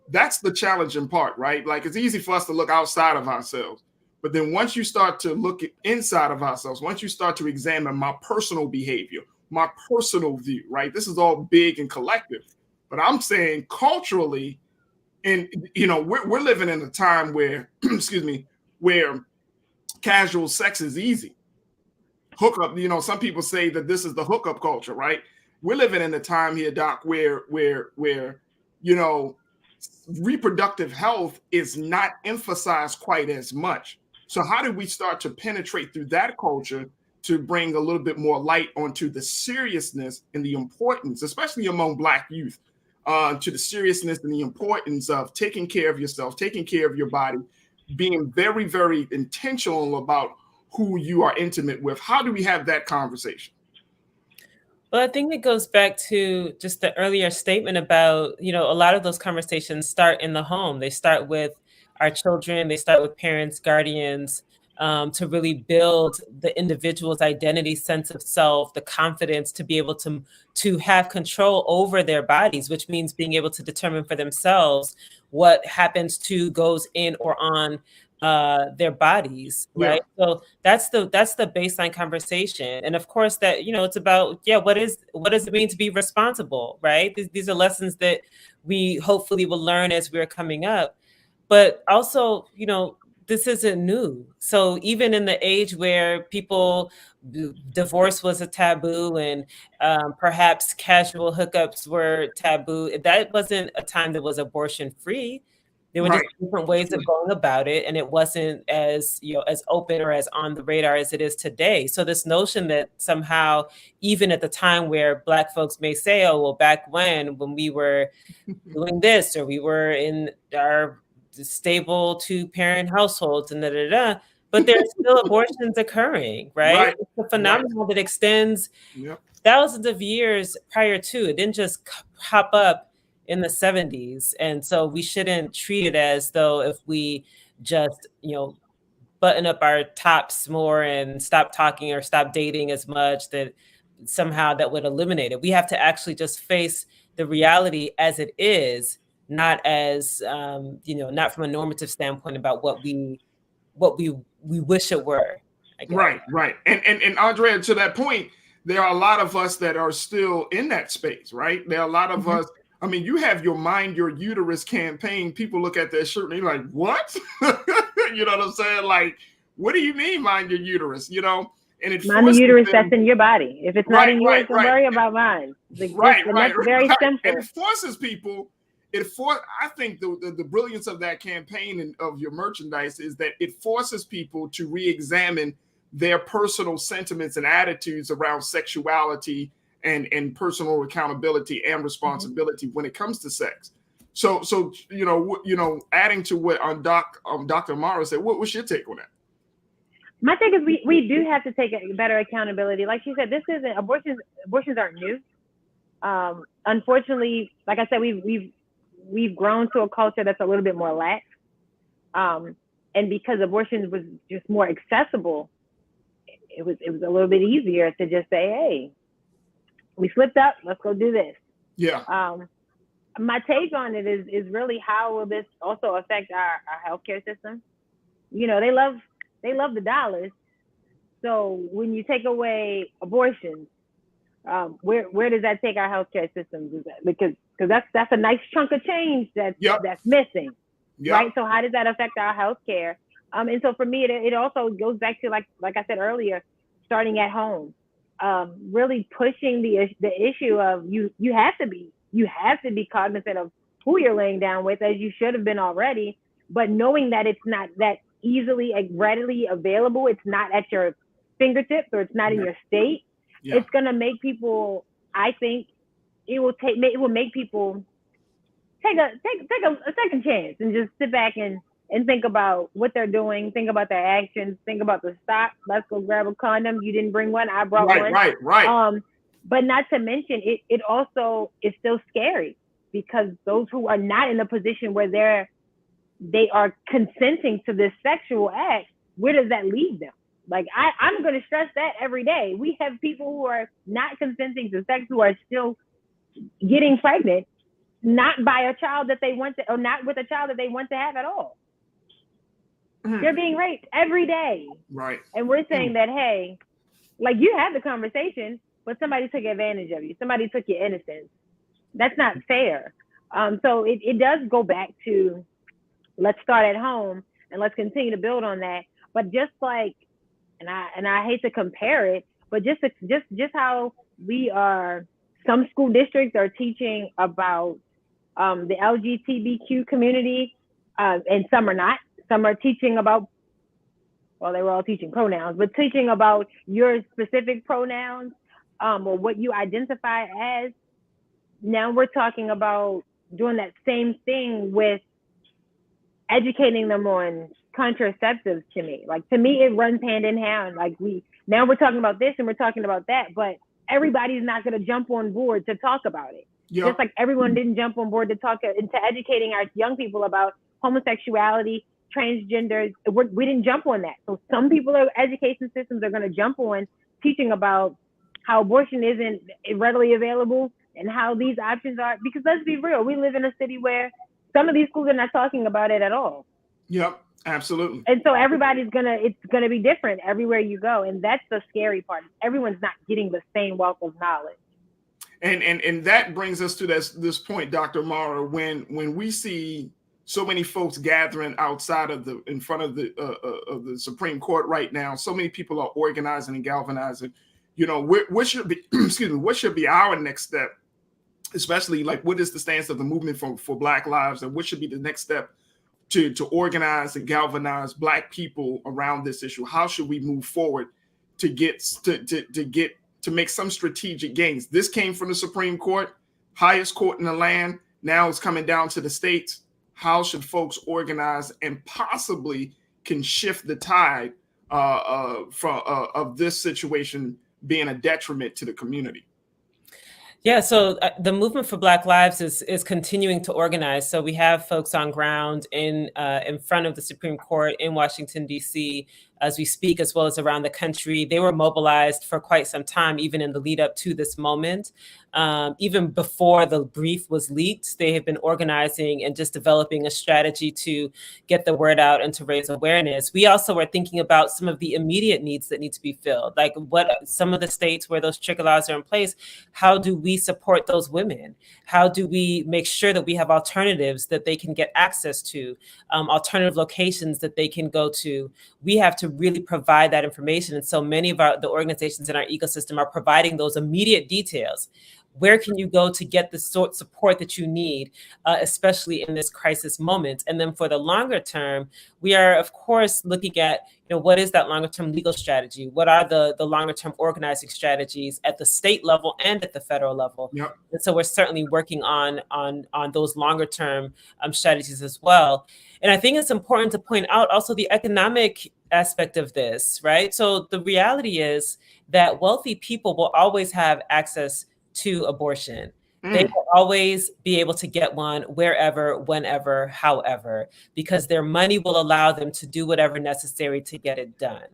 Speaker 1: that's the challenging part, right? Like, it's easy for us to look outside of ourselves, but then once you start to look inside of ourselves, once you start to examine my personal behavior, my personal view, right? This is all big and collective, but I'm saying culturally, and we're living in a time where, excuse me, where casual sex is easy. Hookup, some people say that this is the hookup culture, right? We're living in a time here, Doc, where reproductive health is not emphasized quite as much. So how do we start to penetrate through that culture to bring a little bit more light onto the seriousness and the importance, especially among Black youth, to the seriousness and the importance of taking care of yourself, taking care of your body, being very, very intentional about who you are intimate with? How do we have that conversation?
Speaker 14: Well, I think it goes back to just the earlier statement about, a lot of those conversations start in the home. They start with our children. They start with parents, guardians, to really build the individual's identity, sense of self, the confidence to be able to have control over their bodies, which means being able to determine for themselves what goes in or on their bodies, right? Yeah. So that's the baseline conversation. And of course that, it's about, what does it mean to be responsible, right? These are lessons that we hopefully will learn as we're coming up. But also, this isn't new. So even in the age where divorce was a taboo and perhaps casual hookups were taboo, that wasn't a time that was abortion free. There were just different ways of going about it, and it wasn't as as open or as on the radar as it is today. So this notion that somehow, even at the time where Black folks may say, "Oh, well, back when we were doing this, or we were in our stable 2-parent households," and but there's still abortions occurring, right? It's a phenomenon that extends thousands of years prior to. It didn't just pop up in the 70s. And so we shouldn't treat it as though if we just, button up our tops more and stop talking or stop dating as much, that somehow that would eliminate it. We have to actually just face the reality as it is, not as, not from a normative standpoint about what we wish it were.
Speaker 1: Right. And Andrea, to that point, there are a lot of us that are still in that space, right? There are a lot of us. I mean, you have your Mind Your Uterus campaign. People look at that shirt and they're like, what? You know what I'm saying? Like, what do you mean mind your uterus? And it
Speaker 13: mind the uterus that's in your body. If it's not in yours, don't worry about mine. That's very simple.
Speaker 1: And it forces people. I think the brilliance of that campaign and of your merchandise is that it forces people to re-examine their personal sentiments and attitudes around sexuality and personal accountability and responsibility when it comes to sex. So adding to what Dr. Amara said, what's your take on that?
Speaker 13: My take is we do have to take a better accountability. Like she said, this isn't abortions aren't new. Unfortunately, like I said, we've grown to a culture that's a little bit more lax. And because abortion was just more accessible, it was a little bit easier to just say, hey, we slipped up, let's go do this.
Speaker 1: Yeah.
Speaker 13: My take on it is really how will this also affect our healthcare system? They love the dollars. So when you take away abortions, where does that take our healthcare systems? Because that's a nice chunk of change that's missing, right? So how does that affect our healthcare? And so for me, it also goes back to like I said earlier, starting at home. Really pushing the issue of you have to be cognizant of who you're laying down with, as you should have been already, but knowing that it's not that easily readily available, it's not at your fingertips, or it's not in your state. It's going to make people, I think it will make people take a second chance and just sit back and think about what they're doing, think about their actions, think about the stop. Let's go grab a condom. You didn't bring one, I brought one.
Speaker 1: Right.
Speaker 13: But not to mention, it also is still scary, because those who are not in a position where they are consenting to this sexual act, where does that leave them? Like, I'm going to stress that every day. We have people who are not consenting to sex, who are still getting pregnant, not by a child that they want to, or not with a child that they want to have at all. They're being raped every day.
Speaker 1: Right.
Speaker 13: And we're saying that, hey, like, you had the conversation, but somebody took advantage of you. Somebody took your innocence. That's not fair. So it does go back to, let's start at home and let's continue to build on that. But just like, and I hate to compare it, but just how some school districts are teaching about the LGBTQ community, and some are not. Some are teaching about, well, they were all teaching pronouns, but teaching about your specific pronouns, or what you identify as. Now we're talking about doing that same thing with educating them on contraceptives. To me, it runs hand in hand. Like, now we're talking about this and we're talking about that, but everybody's not going to jump on board to talk about it. Yep. Just like everyone didn't jump on board to into educating our young people about homosexuality, transgenders. We didn't jump on that. So some people, education systems are going to jump on teaching about how abortion isn't readily available and how these options are. Because let's be real, we live in a city where some of these schools are not talking about it at all.
Speaker 1: Yep, absolutely.
Speaker 13: And so it's gonna be different everywhere you go, and that's the scary part. Everyone's not getting the same wealth of knowledge.
Speaker 1: And that brings us to this point, Dr. Mara, when we see so many folks gathering outside of in front of the Supreme Court right now. So many people are organizing and galvanizing. You know, what should be, excuse me, what should be our next step? Especially like, what is the stance of the movement for Black lives, and what should be the next step to organize and galvanize Black people around this issue? How should we move forward to make some strategic gains? This came from the Supreme Court, highest court in the land. Now it's coming down to the states. How should folks organize and possibly can shift the tide of this situation being a detriment to the community?
Speaker 14: Yeah, so the movement for Black Lives is continuing to organize. So we have folks on ground in front of the Supreme Court in Washington, D.C. as we speak, as well as around the country. They were mobilized for quite some time, even in the lead up to this moment. Even before the brief was leaked, they have been organizing and just developing a strategy to get the word out and to raise awareness. We also are thinking about some of the immediate needs that need to be filled, like what some of the states where those trigger laws are in place, how do we support those women? How do we make sure that we have alternatives that they can get access to, alternative locations that they can go to? We have to really provide that information. And so many of the organizations in our ecosystem are providing those immediate details. Where can you go to get the sort of support that you need, especially in this crisis moment? And then for the longer term, we are, of course, looking at, what is that longer term legal strategy? What are the longer term organizing strategies at the state level and at the federal level? Yep. And so we're certainly working on those longer term strategies as well. And I think it's important to point out also the economic aspect of this, right? So the reality is that wealthy people will always have access to abortion. They will always be able to get one wherever, whenever, however, because their money will allow them to do whatever necessary to get it done.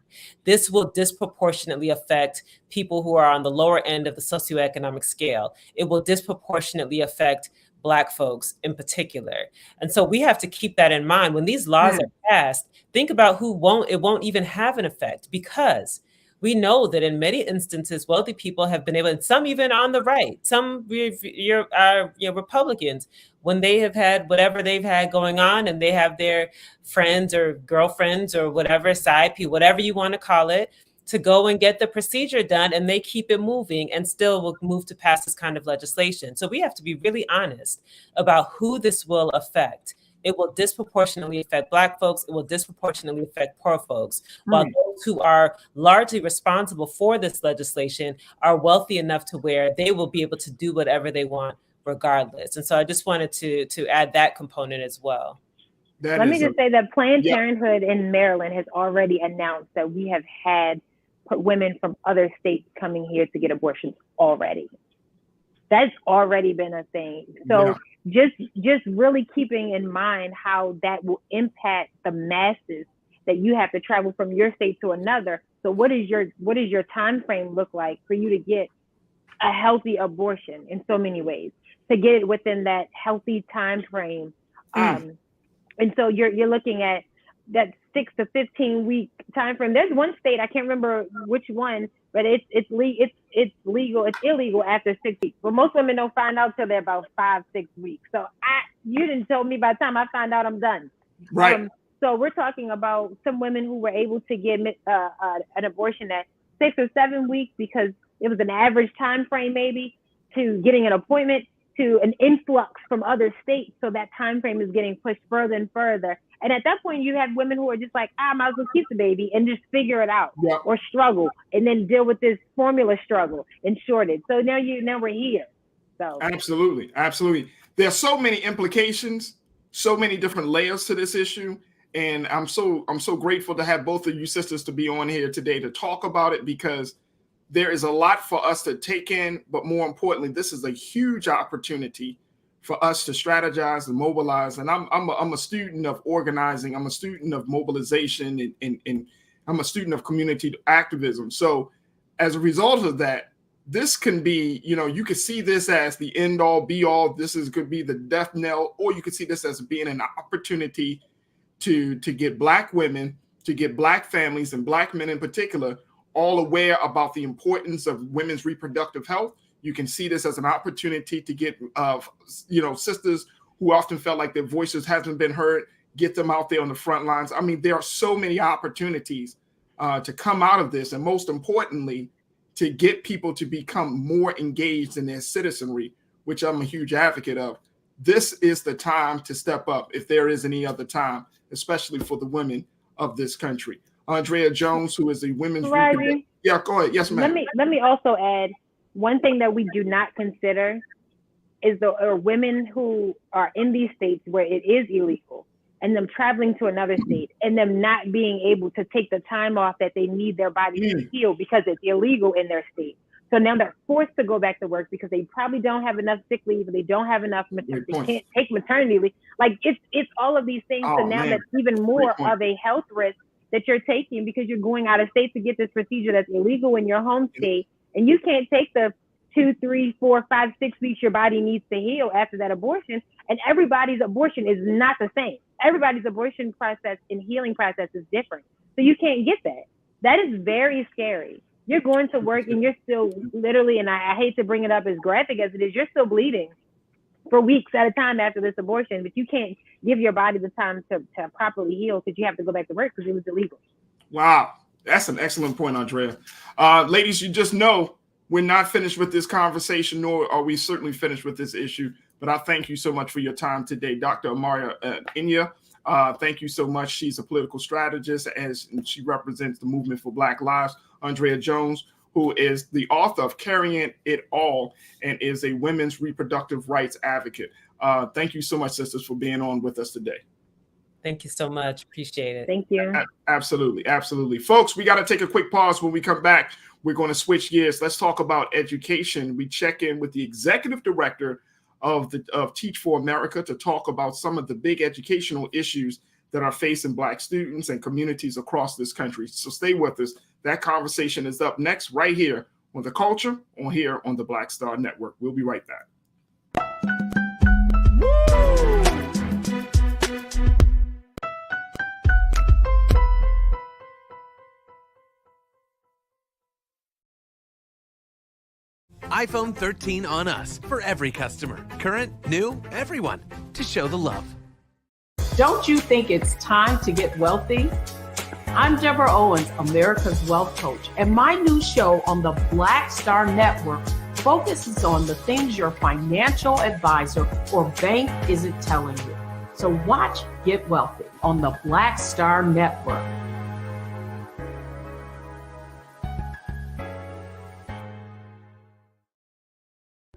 Speaker 14: This will disproportionately affect people who are on the lower end of the socioeconomic scale. It will disproportionately affect Black folks in particular. And so we have to keep that in mind. When these laws are passed, think about it won't even have an effect, because we know that in many instances, wealthy people have been able, and some even on the right, some Republicans, when they have had whatever they've had going on and they have their friends or girlfriends or whatever, side people, whatever you want to call it, to go and get the procedure done, and they keep it moving and still will move to pass this kind of legislation. So we have to be really honest about who this will affect. It will disproportionately affect Black folks. It will disproportionately affect poor folks, while those who are largely responsible for this legislation are wealthy enough to where they will be able to do whatever they want regardless. And so I just wanted to add that component as well.
Speaker 13: Let me just say that Planned Parenthood in Maryland has already announced that we have had women from other states coming here to get abortions already. That's already been a thing. So just really keeping in mind how that will impact the masses, that you have to travel from your state to another. So what is your time frame look like for you to get a healthy abortion in so many ways, to get it within that healthy time frame? And so you're looking at that 6 to 15 week time frame. There's one state, I can't remember which one, but it's illegal after 6 weeks. But most women don't find out till they're about 5-6 weeks. So you didn't tell me by the time I find out I'm done.
Speaker 1: Right.
Speaker 13: So we're talking about some women who were able to get an abortion at 6 or 7 weeks because it was an average time frame, maybe, to getting an appointment, to an influx from other states. So that time frame is getting pushed further and further. And at that point, you have women who are just like, I might as well keep the baby and just figure it out, or struggle and then deal with this formula struggle and shortage. So now we're here. So
Speaker 1: absolutely. There are so many implications, so many different layers to this issue. And I'm so grateful to have both of you sisters to be on here today to talk about it, because there is a lot for us to take in. But more importantly, this is a huge opportunity for us to strategize and mobilize. And I'm a student of organizing. I'm a student of mobilization, and I'm a student of community activism. So as a result of that, this can be, you could see this as the end all be all. Could be the death knell, or you could see this as being an opportunity to get Black women, to get Black families and Black men in particular, all aware about the importance of women's reproductive health. You can see this as an opportunity to get, sisters who often felt like their voices haven't been heard, get them out there on the front lines. I mean, there are so many opportunities to come out of this, and most importantly, to get people to become more engaged in their citizenry, which I'm a huge advocate of. This is the time to step up if there is any other time, especially for the women of this country. Andrea Jones, who is a women's
Speaker 13: Farajii,
Speaker 1: yeah, go ahead. Yes, ma'am.
Speaker 13: Let me also add one thing that we do not consider is the women who are in these states where it is illegal, and them traveling to another state and them not being able to take the time off that they need their body to heal because it's illegal in their state. So now they're forced to go back to work because they probably don't have enough sick leave, or they don't have enough, they can't take maternity leave. Like it's all of these things. So now that's even more of a health risk that you're taking because you're going out of state to get this procedure that's illegal in your home state, and you can't take the 2, 3, 4, 5, 6 weeks your body needs to heal after that abortion. And everybody's abortion is not the same. Everybody's abortion process and healing process is different. So you can't get that. That is very scary. You're going to work and you're still literally, and I hate to bring it up as graphic as it is, you're still bleeding for weeks at a time after this abortion, but you can't give your body the time to properly heal because you have to go back to work because it was illegal.
Speaker 1: Wow. That's an excellent point, Andrea. Ladies, you just know we're not finished with this conversation, nor are we certainly finished with this issue. But I thank you so much for your time today, Dr. Amara Inya. Thank you so much. She's a political strategist and she represents the Movement for Black Lives. Andrea Jones, who is the author of Carrying It All and is a women's reproductive rights advocate. Thank you so much, sisters, for being on with us today.
Speaker 14: Thank you so much. Appreciate it.
Speaker 13: Thank you.
Speaker 1: Absolutely. Absolutely. Folks, we got to take a quick pause. When we come back, we're going to switch gears. Let's talk about education. We check in with the executive director of Teach for America to talk about some of the big educational issues that are facing Black students and communities across this country. So stay with us. That conversation is up next right here on The Culture, on the Black Star Network. We'll be right back.
Speaker 5: iPhone 13 on us for every customer. Current, new, everyone. To show the love.
Speaker 9: Don't you think it's time to get wealthy? I'm Deborah Owens, America's Wealth Coach, and my new show on the Black Star Network focuses on the things your financial advisor or bank isn't telling you. So watch Get Wealthy on the Black Star Network.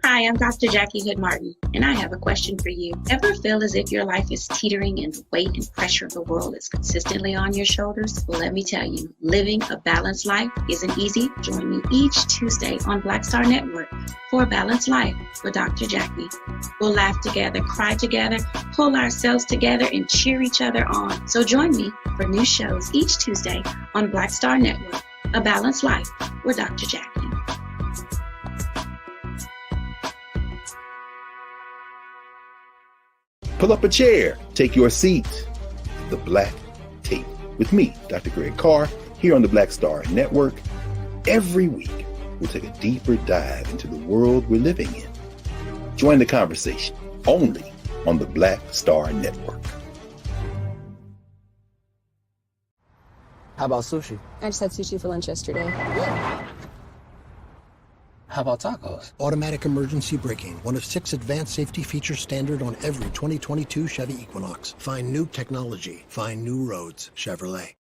Speaker 15: Hi, I'm Dr. Jackie Hood Martin, and I have a question for you. Ever feel as if your life is teetering and the weight and pressure of the world is consistently on your shoulders? Well, let me tell you, living a balanced life isn't easy. Join me each Tuesday on Black Star Network for A Balanced Life with Dr. Jackie. We'll laugh together, cry together, pull ourselves together, and cheer each other on. So join me for new shows each Tuesday on Black Star Network, A Balanced Life with Dr. Jackie.
Speaker 8: Pull up a chair, take your seat. The Black Tape with me, Dr. Greg Carr, here on the Black Star Network. Every week, we'll take a deeper dive into the world we're living in. Join the conversation only on the Black Star Network.
Speaker 3: How about sushi?
Speaker 16: I just had sushi for lunch yesterday.
Speaker 3: How about tacos?
Speaker 17: Automatic emergency braking, one of 6 advanced safety features standard on every 2022 Chevy Equinox. Find new technology. Find new roads. Chevrolet.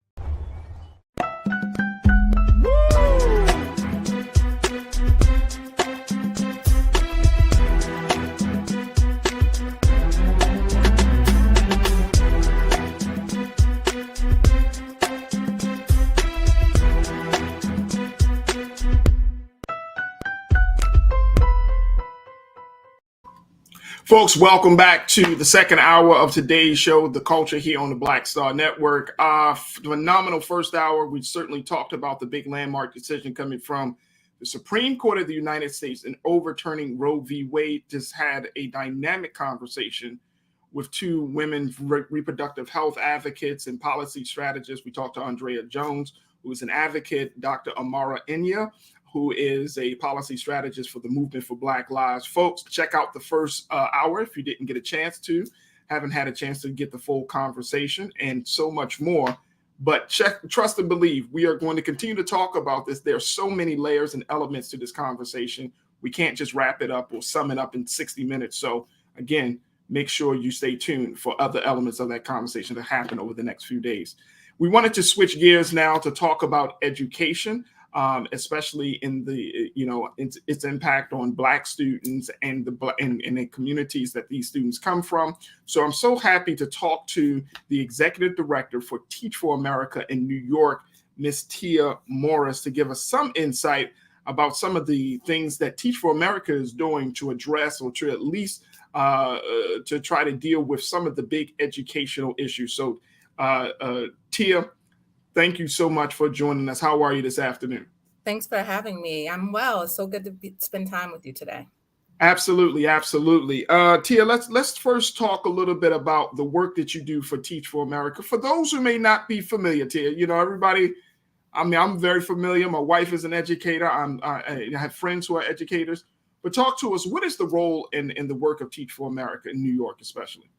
Speaker 1: Folks, welcome back to the second hour of today's show, The Culture, here on the Black Star Network. Phenomenal first hour. We certainly talked about the big landmark decision coming from the Supreme Court of the United States in overturning Roe v. Wade. Just had a dynamic conversation with 2 women reproductive health advocates and policy strategists. We talked to Andrea Jones, who is an advocate, Dr. Amara Inya, who is a policy strategist for the Movement for Black Lives. Folks, check out the first hour if you didn't get a chance to, haven't had a chance to get the full conversation and so much more. But trust and believe, we are going to continue to talk about this. There are so many layers and elements to this conversation. We can't just wrap it up or sum it up in 60 minutes. So again, make sure you stay tuned for other elements of that conversation that happen over the next few days. We wanted to switch gears now to talk about education, especially in the, its impact on Black students and the communities that these students come from. So I'm so happy to talk to the executive director for Teach for America in New York, Ms. Tia Morris, to give us some insight about some of the things that Teach for America is doing to address, or to at least to try to deal with some of the big educational issues. So Tia, thank you so much for joining us. How are you this afternoon?
Speaker 18: Thanks for having me. I'm well. It's so good to spend time with you today.
Speaker 1: Absolutely, absolutely. Tia, let's first talk a little bit about the work that you do for Teach for America. For those who may not be familiar, Tia, everybody, I'm very familiar. My wife is an educator. I have friends who are educators. But talk to us, what is the role in the work of Teach for America in New York especially?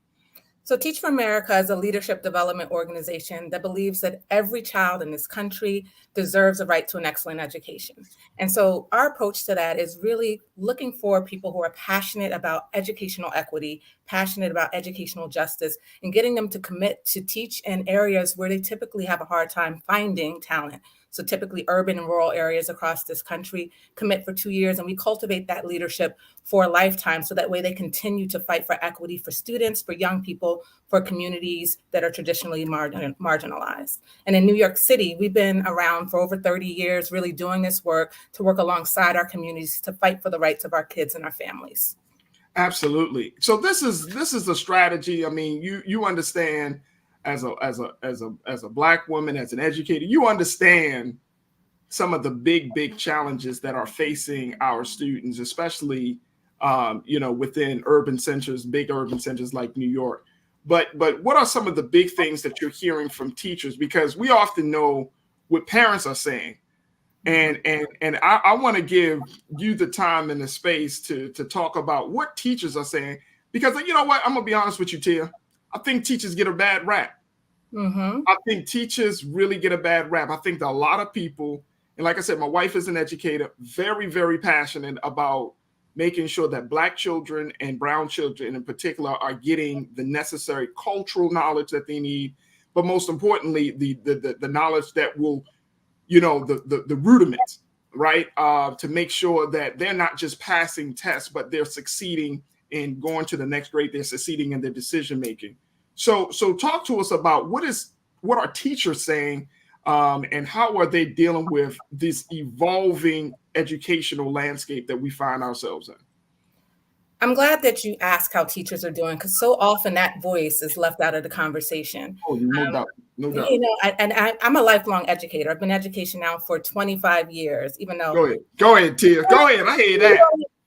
Speaker 18: So Teach for America is a leadership development organization that believes that every child in this country deserves a right to an excellent education. And so our approach to that is really looking for people who are passionate about educational equity, passionate about educational justice, and getting them to commit to teach in areas where they typically have a hard time finding talent. So typically urban and rural areas across this country, commit for 2 years, and we cultivate that leadership for a lifetime. So that way they continue to fight for equity for students, for young people, for communities that are traditionally marginalized. And in New York City, we've been around for over 30 years, really doing this work to work alongside our communities to fight for the rights of our kids and our families.
Speaker 1: Absolutely. So this is a strategy. I mean, you understand, as a Black woman, as an educator, you understand some of the big challenges that are facing our students, especially within urban centers, big urban centers like New York. But what are some of the big things that you're hearing from teachers? Because we often know what parents are saying, and I want to give you the time and the space to talk about what teachers are saying. Because you know what, I'm gonna be honest with you, Tia. I think teachers get a bad rap.
Speaker 18: Mm-hmm.
Speaker 1: I think teachers really get a bad rap. I think that a lot of people, and like I said, my wife is an educator, very, very passionate about making sure that Black children and brown children in particular are getting the necessary cultural knowledge that they need, but most importantly, the knowledge that will, the rudiments, right? To make sure that they're not just passing tests, but they're succeeding in going to the next grade. They're succeeding in their decision making. So talk to us about what are teachers saying, and how are they dealing with this evolving educational landscape that we find ourselves in?
Speaker 18: I'm glad that you ask how teachers are doing, because so often that voice is left out of the conversation.
Speaker 1: Oh, no doubt.
Speaker 18: I'm a lifelong educator. I've been in education now for 25 years, even though.
Speaker 1: Go ahead, Tia. Go ahead. I hear that.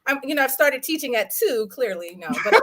Speaker 18: I've started teaching at 2, clearly, but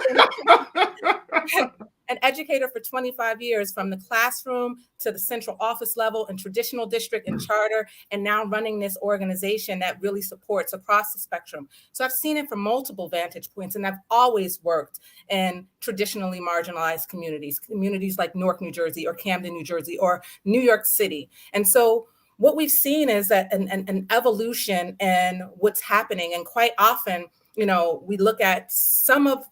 Speaker 18: an educator for 25 years, from the classroom to the central office level and traditional district and charter, and now running this organization that really supports across the spectrum. So I've seen it from multiple vantage points, and I've always worked in traditionally marginalized communities like Newark, New Jersey, or Camden, New Jersey, or New York City. And so what we've seen is that an evolution in what's happening. And quite often, we look at some of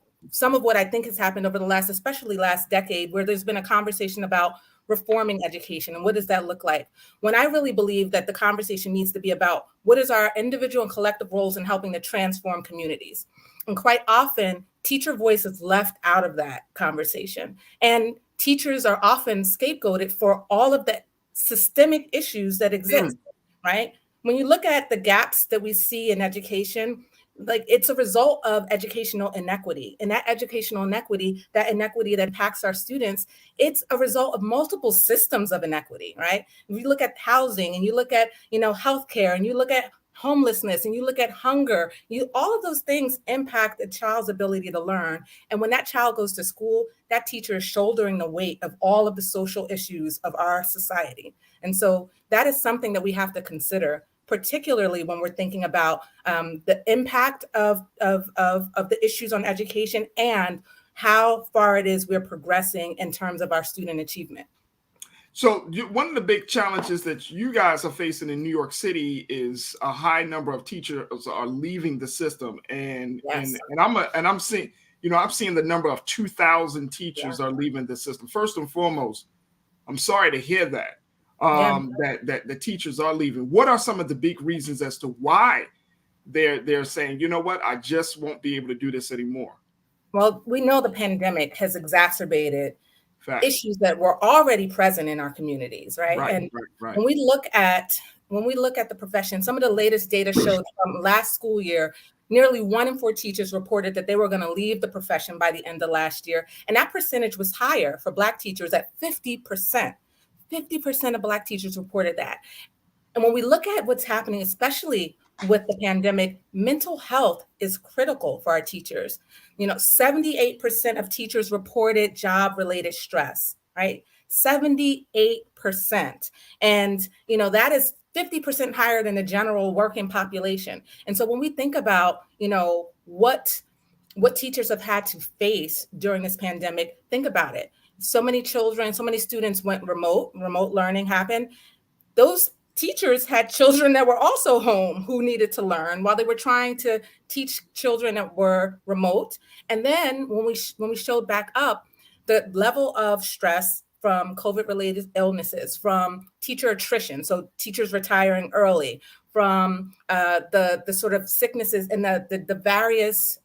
Speaker 18: what I think has happened over the especially last decade, where there's been a conversation about reforming education and what does that look like? When I really believe that the conversation needs to be about what is our individual and collective roles in helping to transform communities. And quite often, teacher voice is left out of that conversation. And teachers are often scapegoated for all of the systemic issues that exist, right? When you look at the gaps that we see in education, it's a result of educational inequity. And that educational inequity, that impacts our students, it's a result of multiple systems of inequity, right? If you look at housing, and you look at, healthcare, and you look at homelessness, and you look at hunger, all of those things impact a child's ability to learn. And when that child goes to school, that teacher is shouldering the weight of all of the social issues of our society. And so that is something that we have to consider. particularly when we're thinking about the impact of the issues on education and how far it is we're progressing in terms of our student achievement.
Speaker 1: So one of the big challenges that you guys are facing in New York City is a high number of teachers are leaving the system, and I'm seeing, I'm seeing the number of 2,000 teachers are leaving the system. First and foremost, I'm sorry to hear that. That the teachers are leaving. What are some of the big reasons as to why they're saying, you know what, I just won't be able to do this anymore?
Speaker 18: Well, we know the pandemic has exacerbated issues that were already present in our communities, right? When we look at the profession, some of the latest data showed from last school year, nearly 1 in 4 teachers reported that they were going to leave the profession by the end of last year. And that percentage was higher for Black teachers at 50%. 50% of Black teachers reported that. And when we look at what's happening, especially with the pandemic, mental health is critical for our teachers. 78% of teachers reported job-related stress, right? 78%. And, that is 50% higher than the general working population. And so when we think about, what teachers have had to face during this pandemic, think about it. So many children, so many students went remote learning happened. Those teachers had children that were also home who needed to learn while they were trying to teach children that were remote. And then when we showed back up, the level of stress from COVID-related illnesses, from teacher attrition, so teachers retiring early, from the sort of sicknesses and the various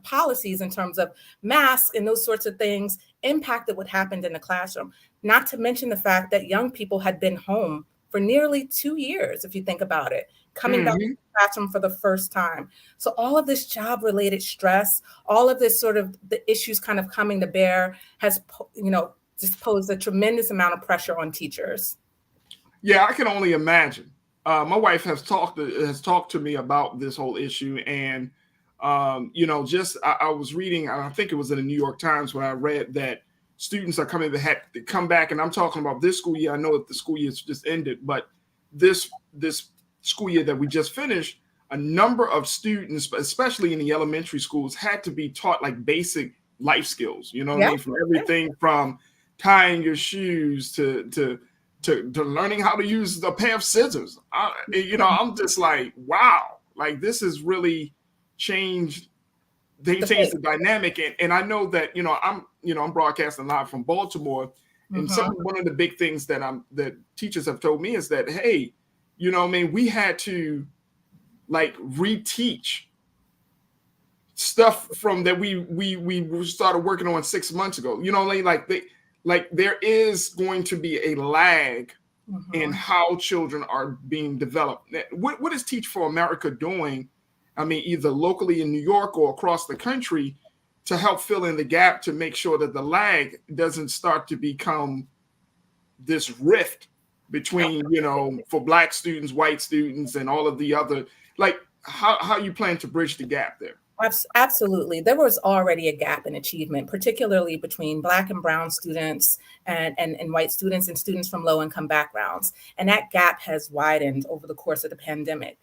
Speaker 18: policies in terms of masks and those sorts of things impacted what happened in the classroom. Not to mention the fact that young people had been home for nearly 2 years, if you think about it, coming back to the classroom for the first time. So all of this job-related stress, all of this sort of the issues kind of coming to bear has, just posed a tremendous amount of pressure on teachers.
Speaker 1: Yeah, I can only imagine. My wife has talked to me about this whole issue, and I was reading, I think it was in the New York Times when I read that students are coming to have to come back, and I'm talking about this school year. I know that the school year just ended, but this school year that we just finished, a number of students, especially in the elementary schools, had to be taught like basic life skills. What I mean, from everything from tying your shoes to learning how to use a pair of scissors. I'm just like, wow, like this has really changed. They changed the dynamic, and I know that I'm broadcasting live from Baltimore, and one of the big things that teachers have told me is that, hey, we had to like reteach stuff from that we started working on 6 months ago. Like there is going to be a lag in how children are being developed. What is Teach for America doing? I mean, either locally in New York or across the country to help fill in the gap to make sure that the lag doesn't start to become this rift between, for Black students, white students, and all of the other, like how you plan to bridge the gap there?
Speaker 18: Absolutely. There was already a gap in achievement, particularly between Black and brown students and white students and students from low-income backgrounds. And that gap has widened over the course of the pandemic.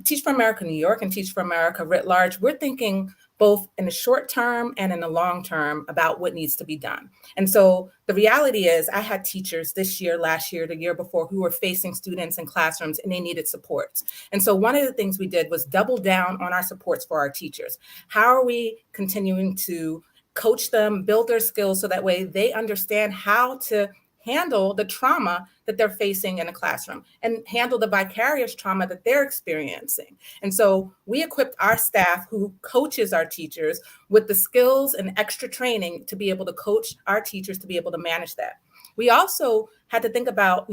Speaker 18: Teach for America New York and Teach for America writ large, we're thinking both in the short term and in the long term about what needs to be done. And so the reality is I had teachers this year, last year, the year before who were facing students in classrooms and they needed supports. And so one of the things we did was double down on our supports for our teachers. How are we continuing to coach them, build their skills so that way they understand how to handle the trauma that they're facing in a classroom and handle the vicarious trauma that they're experiencing. And so we equipped our staff who coaches our teachers with the skills and extra training to be able to coach our teachers to be able to manage that. We also had to think about,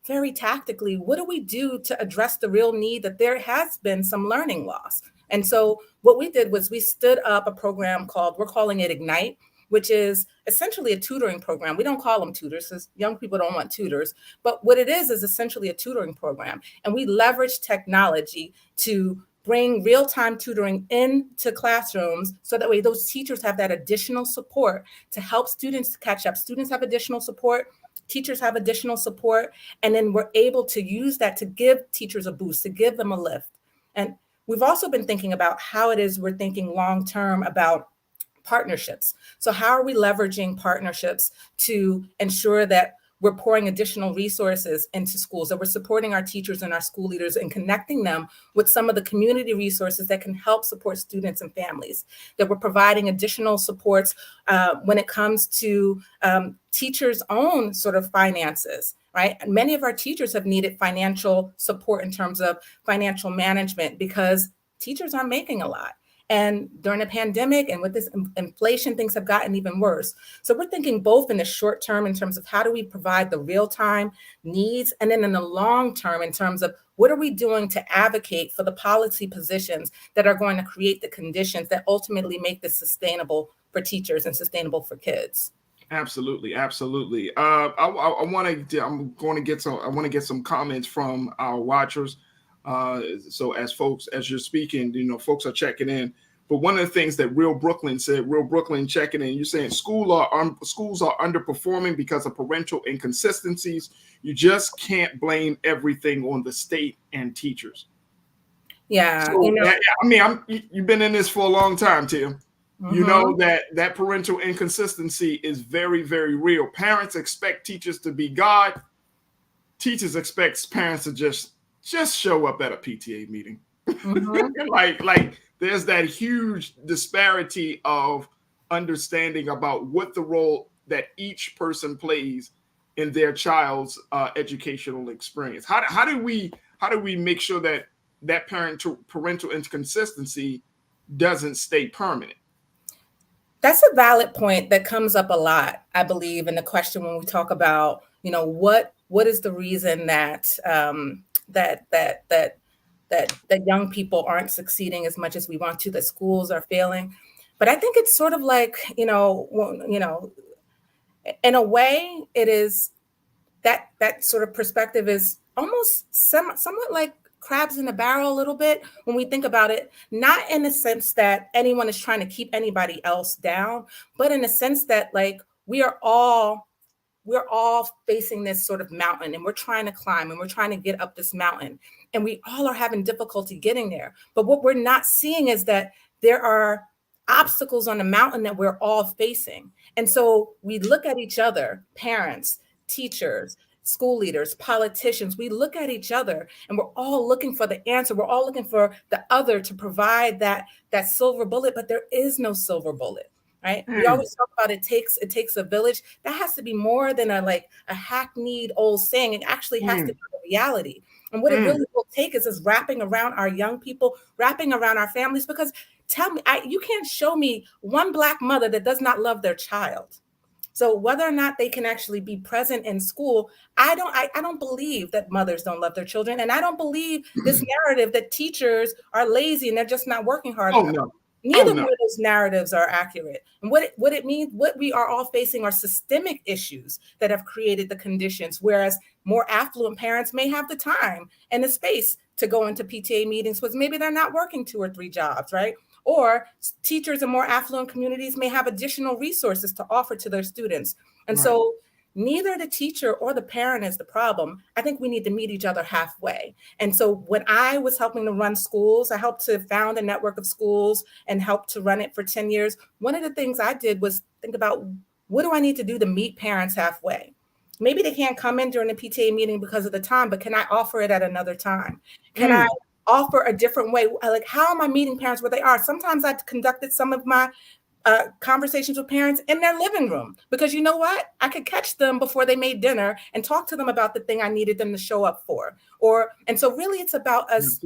Speaker 18: very tactically, what do we do to address the real need that there has been some learning loss? And so what we did was we stood up a program we're calling it Ignite, which is essentially a tutoring program. We don't call them tutors because young people don't want tutors, but what it is essentially a tutoring program. And we leverage technology to bring real-time tutoring into classrooms so that way those teachers have that additional support to help students catch up. Students have additional support, teachers have additional support, and then we're able to use that to give teachers a boost, to give them a lift. And we've also been thinking about how it is we're thinking long-term about partnerships. So how are we leveraging partnerships to ensure that we're pouring additional resources into schools, that we're supporting our teachers and our school leaders and connecting them with some of the community resources that can help support students and families, that we're providing additional supports when it comes to teachers' own sort of finances, right? And many of our teachers have needed financial support in terms of financial management because teachers aren't making a lot. And during the pandemic and with this inflation, things have gotten even worse. So we're thinking both in the short term in terms of how do we provide the real-time needs, and then in the long term in terms of what are we doing to advocate for the policy positions that are going to create the conditions that ultimately make this sustainable for teachers and sustainable for kids.
Speaker 1: Absolutely, absolutely. I want to get some comments from our watchers. So as you're speaking, folks are checking in. But one of the things that Real Brooklyn said, Real Brooklyn checking in, you're saying schools are underperforming because of parental inconsistencies. You just can't blame everything on the state and teachers.
Speaker 18: Yeah,
Speaker 1: so, you've been in this for a long time, Tim. Mm-hmm. You know that parental inconsistency is very, very real. Parents expect teachers to be God. Teachers expect parents to just show up at a PTA meeting. Mm-hmm. like there's that huge disparity of understanding about what the role that each person plays in their child's educational experience. How do we make sure that parental inconsistency doesn't stay permanent?
Speaker 18: That's a valid point that comes up a lot, I believe, in the question when we talk about, what is the reason that that young people aren't succeeding as much as we want to, that schools are failing. But I think it's sort of like, in a way, it is that sort of perspective is almost somewhat like crabs in a barrel a little bit when we think about it, not in the sense that anyone is trying to keep anybody else down, but in the sense that like we're all facing this sort of mountain, and we're trying to climb, and we're trying to get up this mountain, and we all are having difficulty getting there. But what we're not seeing is that there are obstacles on the mountain that we're all facing. And so we look at each other, parents, teachers, school leaders, politicians, we look at each other and we're all looking for the answer. We're all looking for the other to provide that silver bullet, but there is no silver bullet. Right? We always talk about it takes a village. That has to be more than a hackneyed old saying. It actually has to be a reality. And what it really will take is us wrapping around our young people, wrapping around our families, because tell me, you can't show me one Black mother that does not love their child. So whether or not they can actually be present in school, I don't believe that mothers don't love their children. And I don't believe this narrative that teachers are lazy and they're just not working hard enough.
Speaker 1: No.
Speaker 18: Neither one of those narratives are accurate. And what it means, what we are all facing are systemic issues that have created the conditions, whereas more affluent parents may have the time and the space to go into PTA meetings because maybe they're not working 2 or 3 jobs, right? Or teachers in more affluent communities may have additional resources to offer to their students. And so neither the teacher or the parent is the problem. I think we need to meet each other halfway. And so when I was helping to run schools, I helped to found a network of schools and helped to run it for 10 years. One of the things I did was think about, what do I need to do to meet parents halfway? Maybe they can't come in during the PTA meeting because of the time, but can I offer it at another time? Can I offer a different way? Like, how am I meeting parents where they are? Sometimes I've conducted some of my conversations with parents in their living room, because you know what? I could catch them before they made dinner and talk to them about the thing I needed them to show up for. And so really it's about us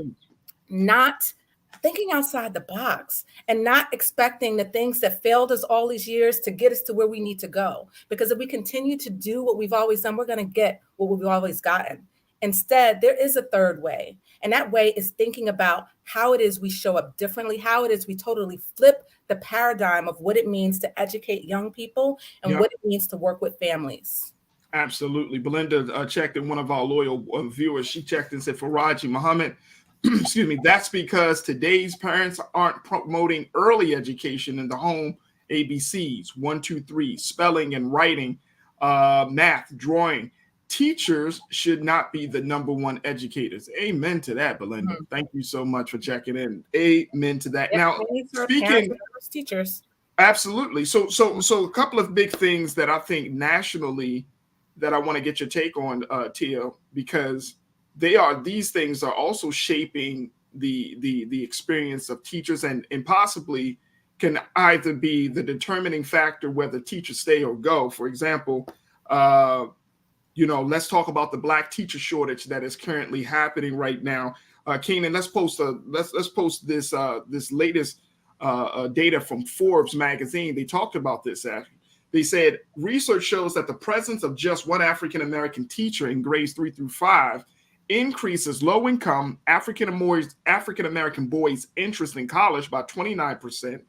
Speaker 18: not thinking outside the box and not expecting the things that failed us all these years to get us to where we need to go. Because if we continue to do what we've always done, we're going to get what we've always gotten. Instead, there is a third way. And that way is thinking about how it is we show up differently, how it is we totally flip the paradigm of what it means to educate young people and what it means to work with families.
Speaker 1: Absolutely. Belinda checked in, one of our loyal viewers. She checked and said, Farajii Muhammad, excuse me, that's because today's parents aren't promoting early education in the home, ABCs, 1, 2, 3, spelling and writing. math, drawing. Teachers should not be the number one educators. Amen to that, Belinda. Thank you so much for checking in. Amen to that. Now, speaking
Speaker 18: teachers,
Speaker 1: absolutely. So a couple of big things that I think nationally that I want to get your take on, Tia, because these things are also shaping the experience of teachers and possibly can either be the determining factor whether teachers stay or go. For example, let's talk about the Black teacher shortage that is currently happening right now. Keenan, let's post this this latest data from Forbes magazine. They talked about this. They said research shows that the presence of just one African American teacher in grades 3 through 5 increases low-income African American boys' interest in college by 29%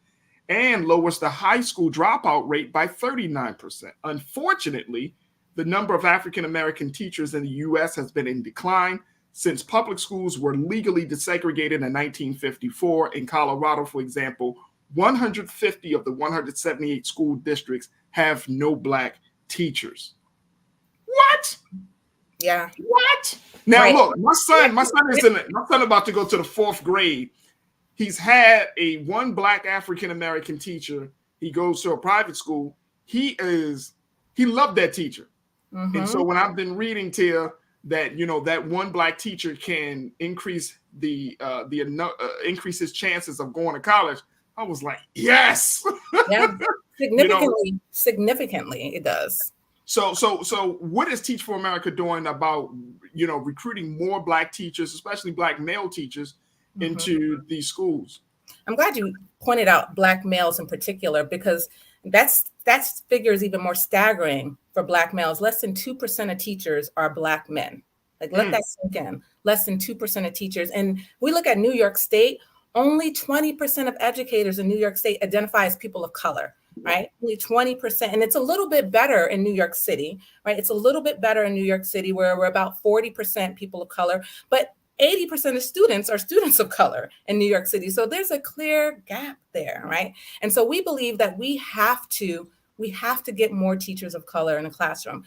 Speaker 1: and lowers the high school dropout rate by 39%. Unfortunately, the number of African American teachers in the U.S. has been in decline since public schools were legally desegregated in 1954. In Colorado, for example, 150 of the 178 school districts have no Black teachers. What?
Speaker 18: Yeah.
Speaker 1: What? Now look, my son about to go to the 4th grade. He's had one Black African American teacher. He goes to a private school. He loved that teacher. And so when I've been reading, Tia, that that one Black teacher can increase increase his chances of going to college, I was like, yes.
Speaker 18: Yeah, significantly it does.
Speaker 1: So what is Teach for America doing about recruiting more Black teachers, especially Black male teachers, into these schools?
Speaker 18: I'm glad you pointed out Black males in particular, because that figure is even more staggering for Black males. Less than 2% of teachers are Black men. Like, let that sink in. Less than 2% of teachers. And we look at New York State, only 20% of educators in New York State identify as people of color, right? Only 20%. And it's a little bit better in New York City, right? It's a little bit better in New York City, where we're about 40% people of color, but 80% of students are students of color in New York City. So there's a clear gap there, right? And so we believe that we have to get more teachers of color in the classroom.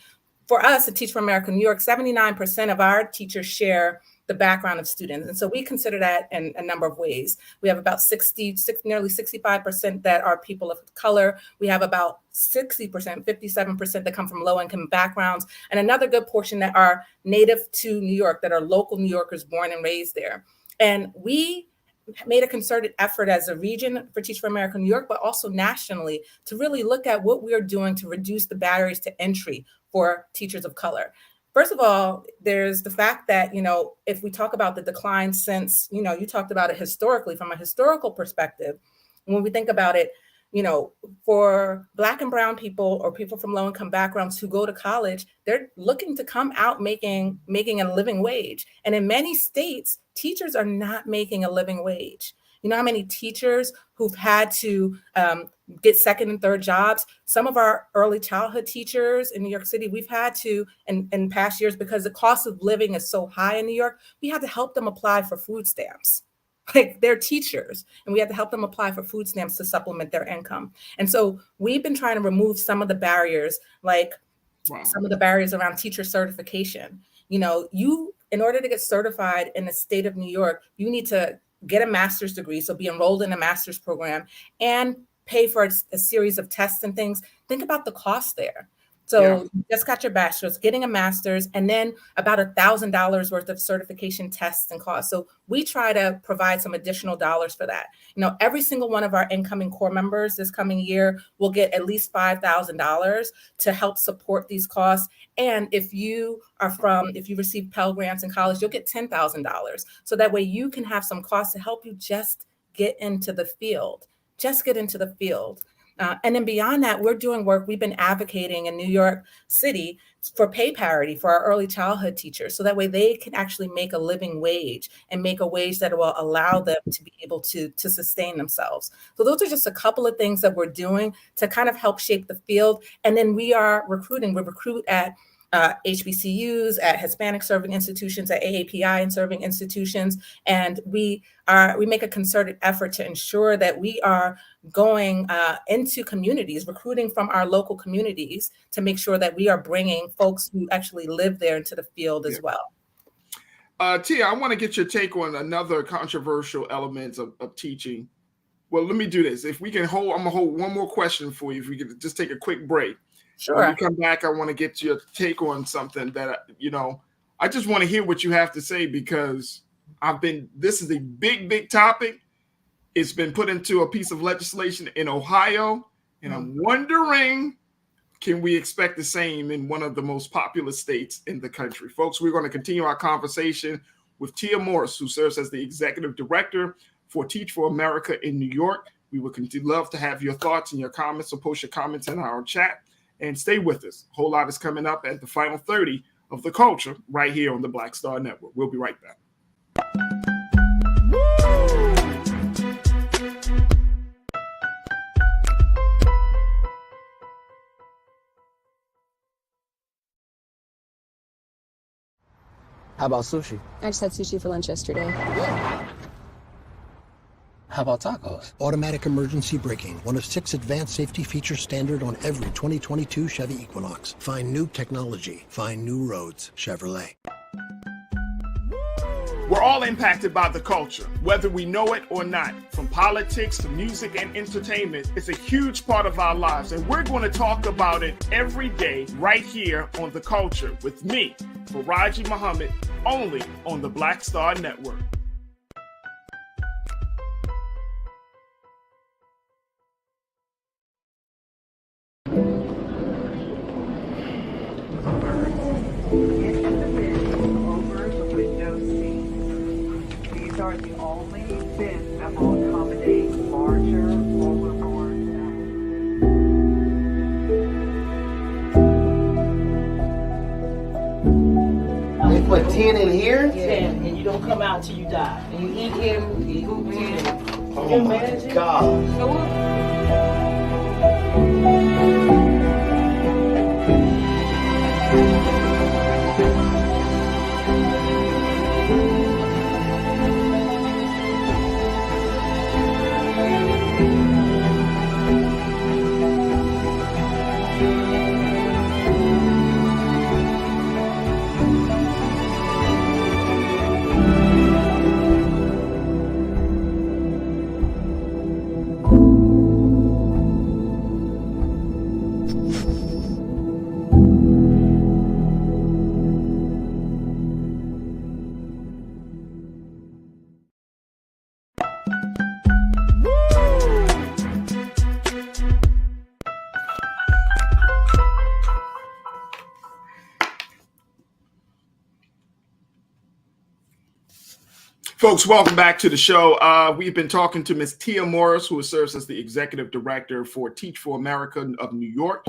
Speaker 18: For us at Teach for America New York, 79% of our teachers share the background of students. And so we consider that in a number of ways. We have about nearly 65% that are people of color. We have about 60%, 57% that come from low-income backgrounds, and another good portion that are native to New York, that are local New Yorkers born and raised there. And we made a concerted effort as a region for Teach for America New York, but also nationally, to really look at what we are doing to reduce the barriers to entry for teachers of color. First of all, there's the fact that, if we talk about the decline since, you talked about it historically, from a historical perspective, when we think about it, for Black and brown people or people from low-income backgrounds who go to college, they're looking to come out making a living wage. And in many states, teachers are not making a living wage. You know how many teachers who've had to get second and third jobs? Some of our early childhood teachers in New York City, we've had to, in past years, because the cost of living is so high in New York, we had to help them apply for food stamps. Like, they're teachers, and we had to help them apply for food stamps to supplement their income. And so we've been trying to remove some of the barriers, like some of the barriers around teacher certification. In order to get certified in the state of New York, you need to get a master's degree, so be enrolled in a master's program, and pay for a series of tests and things. Think about the cost there. So you just got your bachelor's, getting a master's, and then about $1,000 worth of certification tests and costs. So we try to provide some additional dollars for that. Every single one of our incoming core members this coming year will get at least $5,000 to help support these costs. And if you receive Pell Grants in college, you'll get $10,000. So that way you can have some costs to help you just get into the field. And then beyond that, we're doing work. We've been advocating in New York City for pay parity for our early childhood teachers, so that way they can actually make a living wage, and make a wage that will allow them to be able to sustain themselves. So those are just a couple of things that we're doing to kind of help shape the field. And then we are recruiting. We recruit at HBCUs, at Hispanic serving institutions, at AAPI and serving institutions. And we make a concerted effort to ensure that we are going into communities, recruiting from our local communities to make sure that we are bringing folks who actually live there into the field as well.
Speaker 1: Tia, I want to get your take on another controversial element of teaching. Well, let me do this. If we can I'm gonna hold one more question for you. If we could just take a quick break.
Speaker 18: Sure.
Speaker 1: When we come back, I want to get your take on something that, I just want to hear what you have to say, because this is a big topic. It's been put into a piece of legislation in Ohio, and I'm wondering, can we expect the same in one of the most populous states in the country? Folks, we're going to continue our conversation with Tia Morris, who serves as the executive director for Teach for America in New York. We would love to have your thoughts and your comments, so post your comments in our chat. And stay with us. A whole lot is coming up at the final 30 of The Culture right here on the Black Star Network. We'll be right back.
Speaker 3: How about sushi?
Speaker 16: I just had sushi for lunch yesterday.
Speaker 3: How about tacos?
Speaker 17: Automatic emergency braking, one of 6 advanced safety features standard on every 2022 Chevy Equinox. Find new technology. Find new roads. Chevrolet.
Speaker 1: We're all impacted by the culture, whether we know it or not. From politics to music and entertainment, it's a huge part of our lives, and we're going to talk about it every day right here on The Culture with me, Farajii Muhammad, only on the Black Star Network.
Speaker 19: Are the only bins that will accommodate larger overboard
Speaker 6: They put 10 in here?
Speaker 19: 10, and you don't come out till you die. And you eat him, you eat 10.
Speaker 6: Oh my God.
Speaker 1: Folks, welcome back to the show. We've been talking to Ms. Tia Morris, who serves as the executive director for Teach for America of New York,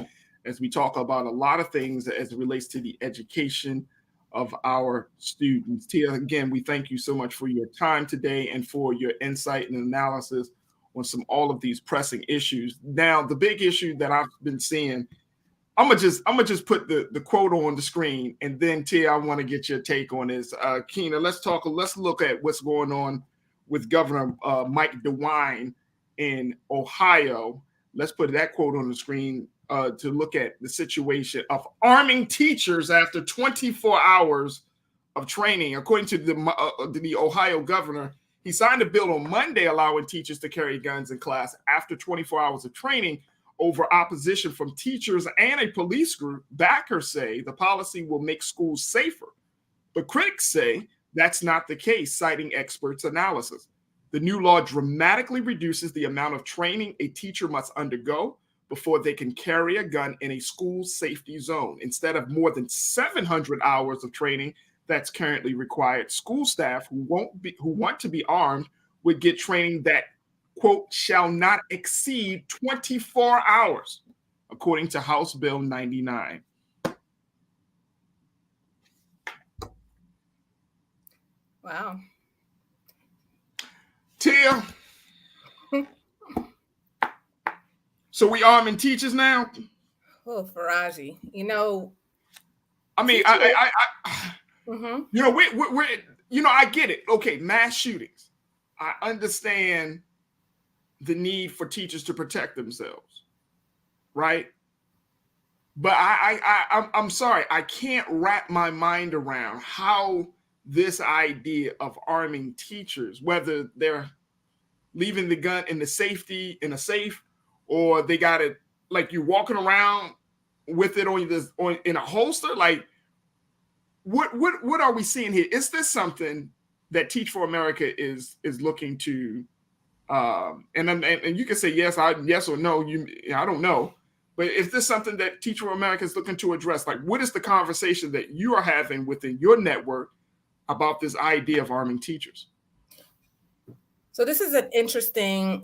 Speaker 1: as we talk about a lot of things as it relates to the education of our students. Tia, again, we thank you so much for your time today and for your insight and analysis on all of these pressing issues. Now, the big issue that I've been seeing, I'm gonna just put the quote on the screen, and then Tia, I want to get your take on this. Keena, let's look at what's going on with Governor Mike DeWine in Ohio. Let's put that quote on the screen to look at the situation of arming teachers after 24 hours of training. According to the Ohio governor, he signed a bill on Monday allowing teachers to carry guns in class after 24 hours of training, over opposition from teachers and a police group. Backers say the policy will make schools safer, but critics say that's not the case, citing experts' analysis. The new law dramatically reduces the amount of training a teacher must undergo before they can carry a gun in a school safety zone. Instead of more than 700 hours of training that's currently required, school staff who want to be armed would get training that, quote, shall not exceed 24 hours, according to House Bill 99.
Speaker 18: Wow.
Speaker 1: Tia, so we arming teachers now?
Speaker 18: Oh, Farajii, you know,
Speaker 1: I mean, you know, we're you know, I get it. Okay, mass shootings. I understand the need for teachers to protect themselves, right? But I'm sorry, I can't wrap my mind around how this idea of arming teachers, whether they're leaving the gun in a safe, or they got it like you're walking around with it on in a holster. Like, what are we seeing here? Is this something that Teach for America is looking to? And you can say yes or no. I don't know. But is this something that Teach for America is looking to address? Like, what is the conversation that you are having within your network about this idea of arming teachers?
Speaker 18: So this is an interesting,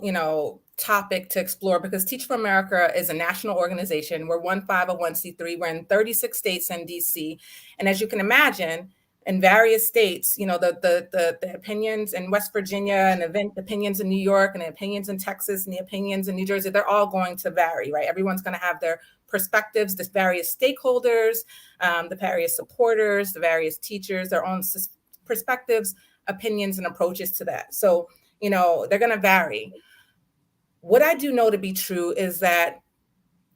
Speaker 18: topic to explore, because Teach for America is a national organization. We're 501c3. We're in 36 states and DC. And as you can imagine, in various states, the opinions in West Virginia and the opinions in New York and the opinions in Texas and the opinions in New Jersey, they're all going to vary, right? Everyone's going to have their perspectives, the various stakeholders, the various supporters, the various teachers, their own perspectives, opinions, and approaches to that. So, they're going to vary. What I do know to be true is that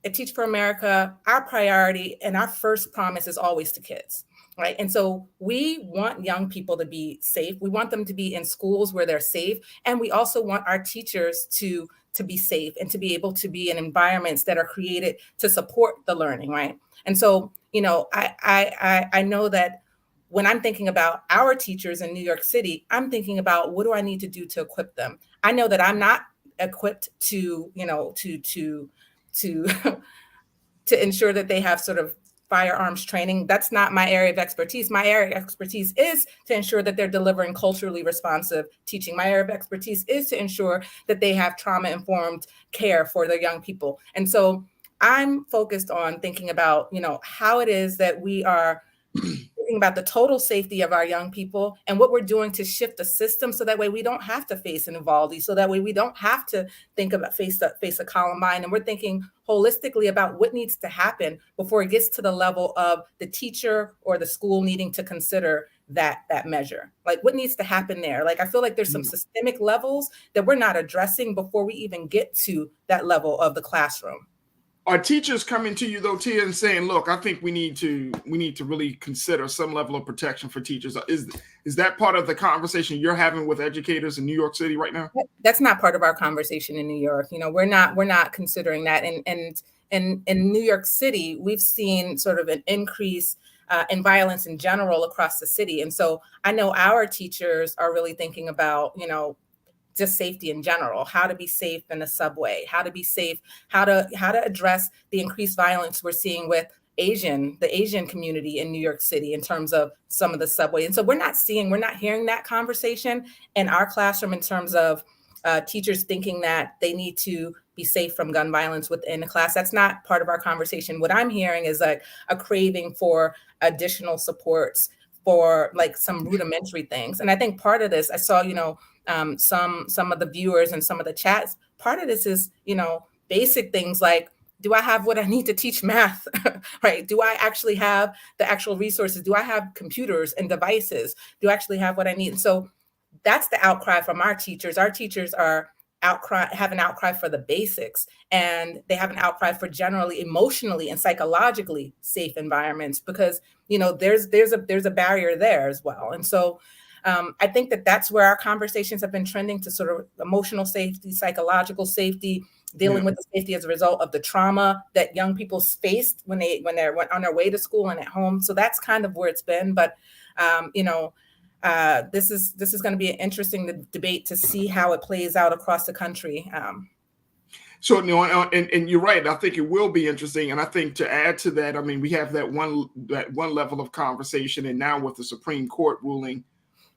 Speaker 18: at Teach for America, our priority and our first promise is always to kids. Right. And so we want young people to be safe. We want them to be in schools where they're safe. And we also want our teachers to be safe and to be able to be in environments that are created to support the learning. Right. And so, I know that when I'm thinking about our teachers in New York City, I'm thinking about what do I need to do to equip them? I know that I'm not equipped to ensure that they have sort of firearms training. That's not my area of expertise. My area of expertise is to ensure that they're delivering culturally responsive teaching. My area of expertise is to ensure that they have trauma-informed care for their young people. And so I'm focused on thinking about, how it is that we are thinking about the total safety of our young people and what we're doing to shift the system so that way we don't have to face an Uvalde, so that way we don't have to think about face a Columbine, and we're thinking holistically about what needs to happen before it gets to the level of the teacher or the school needing to consider that measure. Like, what needs to happen there? Like, I feel like there's some systemic levels that we're not addressing before we even get to that level of the classroom.
Speaker 1: Are teachers coming to you though, Tia, and saying, "Look, I think we need to really consider some level of protection for teachers"? Is that part of the conversation you're having with educators in New York City right now?
Speaker 18: That's not part of our conversation in New York. We're not considering that. And in New York City, we've seen sort of an increase in violence in general across the city. And so I know our teachers are really thinking about, just safety in general, how to be safe in the subway, how to be safe, how to address the increased violence we're seeing with the Asian community in New York City in terms of some of the subway. And so we're not hearing that conversation in our classroom in terms of teachers thinking that they need to be safe from gun violence within the class. That's not part of our conversation. What I'm hearing is like a craving for additional supports for like some rudimentary things. And I think part of this, I saw, some of the viewers and some of the chats, part of this is, basic things like, do I have what I need to teach math, right? Do I actually have the actual resources? Do I have computers and devices? Do I actually have what I need? And so that's the outcry from our teachers. Our teachers have an outcry for the basics, and they have an outcry for generally emotionally and psychologically safe environments, because, there's a barrier there as well. And so I think that's where our conversations have been trending, to sort of emotional safety, psychological safety, dealing with the safety as a result of the trauma that young people faced when they're on their way to school and at home. So that's kind of where it's been. But this is going to be an interesting debate to see how it plays out across the country.
Speaker 1: So, and you're right. I think it will be interesting. And I think to add to that, I mean, we have that one level of conversation, and now with the Supreme Court ruling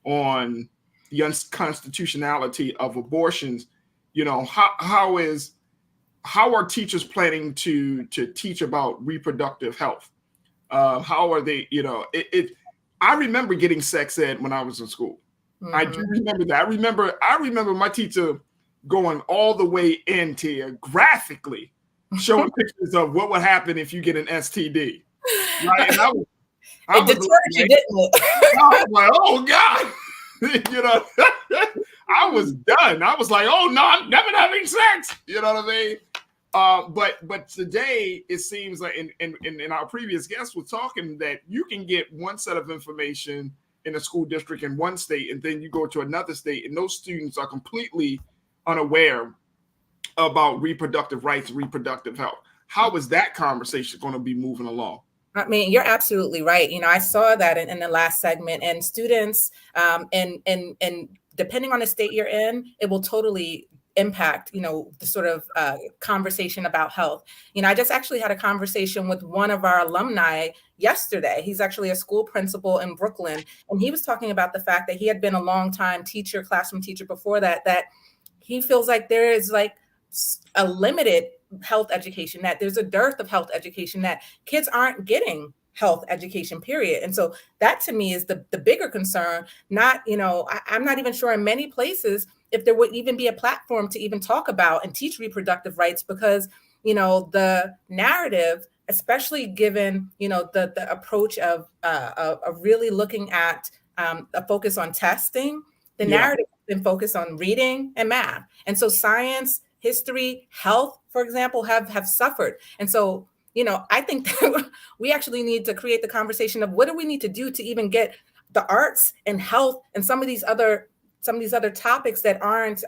Speaker 1: on the unconstitutionality of abortions, how are teachers planning to teach about reproductive health? How are they, I remember getting sex ed when I was in school. Mm-hmm. I do remember that. I remember my teacher going all the way into graphically showing pictures of what would happen if you get an STD. Right?
Speaker 18: It deterred you, didn't it?
Speaker 1: I was like, oh God. You know, I was done. I was like, oh no, I'm never having sex. You know what I mean? But today it seems like, and our previous guest was talking that you can get one set of information in a school district in one state, and then you go to another state, and those students are completely unaware about reproductive rights, reproductive health. How is that conversation going to be moving along?
Speaker 18: I mean, you're absolutely right. You know, I saw that in the last segment, and students, and depending on the state you're in, it will totally impact, you know, the sort of conversation about health. You know, I just actually had a conversation with one of our alumni yesterday. He's actually a school principal in Brooklyn, and he was talking about the fact that he had been a long time teacher, classroom teacher before that he feels like there is like a limited health education, that there's a dearth of health education, that kids aren't getting health education, period. And so that to me is the bigger concern. Not, you know, I'm not even sure in many places if there would even be a platform to even talk about and teach reproductive rights, because, you know, the narrative, especially given, you know, the approach of really looking at a focus on testing, the narrative has been focused on reading and math. And so science, history, health, for example, have suffered. And so, you know, I think that we actually need to create the conversation of what do we need to do to even get the arts and health and some of these other topics that aren't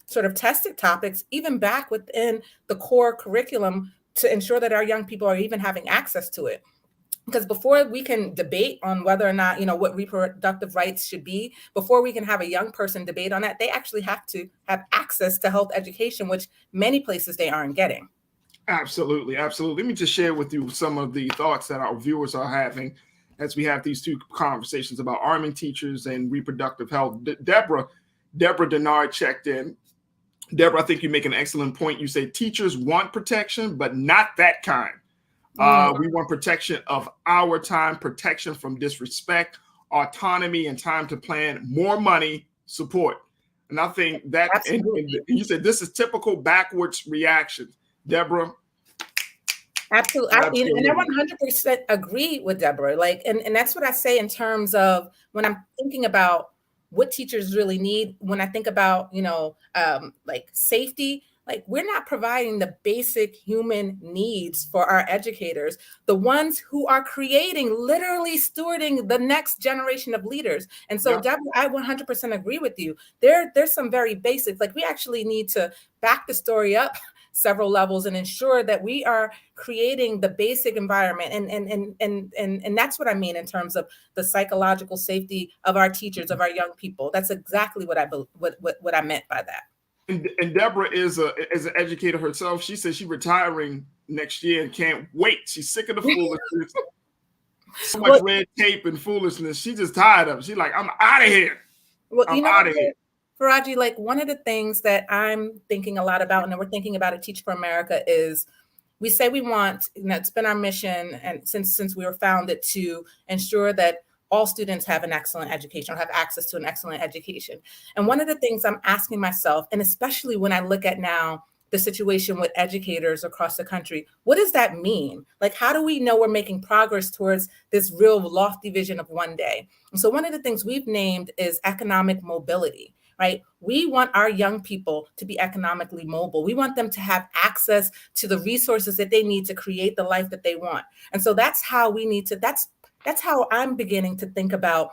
Speaker 18: sort of tested topics, even back within the core curriculum, to ensure that our young people are even having access to it. Because before we can debate on whether or not, you know, what reproductive rights should be, before we can have a young person debate on that, they actually have to have access to health education, which many places they aren't getting.
Speaker 1: Absolutely. Absolutely. Let me just share with you some of the thoughts that our viewers are having as we have these two conversations about arming teachers and reproductive health. Deborah Denard checked in. Deborah, I think you make an excellent point. You say teachers want protection, but not that kind. We want protection of our time, protection from disrespect, autonomy, and time to plan, more money, support. And I think that, and you said this is typical backwards reaction. Deborah?
Speaker 18: Absolutely. And I 100% agree with Deborah. Like, and that's what I say in terms of when I'm thinking about what teachers really need, when I think about, you know, like safety. Like, we're not providing the basic human needs for our educators, the ones who are creating, literally stewarding the next generation of leaders. And so, Deborah, I 100% agree with you. There's some very basics. Like, we actually need to back the story up several levels and ensure that we are creating the basic environment. And that's what I mean in terms of the psychological safety of our teachers, of our young people. That's exactly what I meant by that.
Speaker 1: And Deborah is an educator herself. She says she's retiring next year and can't wait. She's sick of the foolishness. So much red tape and foolishness. She's just tired of it. She's like, I'm out of here.
Speaker 18: Well, I'm out of here. Farajii, like, one of the things that I'm thinking a lot about, and we're thinking about at Teach for America, is we say we want, you know, it's been our mission, and since we were founded, to ensure that all students have an excellent education, or have access to an excellent education. And one of the things I'm asking myself, and especially when I look at now the situation with educators across the country, what does that mean? Like, how do we know we're making progress towards this real lofty vision of one day? And so one of the things we've named is economic mobility, right? We want our young people to be economically mobile. We want them to have access to the resources that they need to create the life that they want. And so that's how we need to, that's how I'm beginning to think about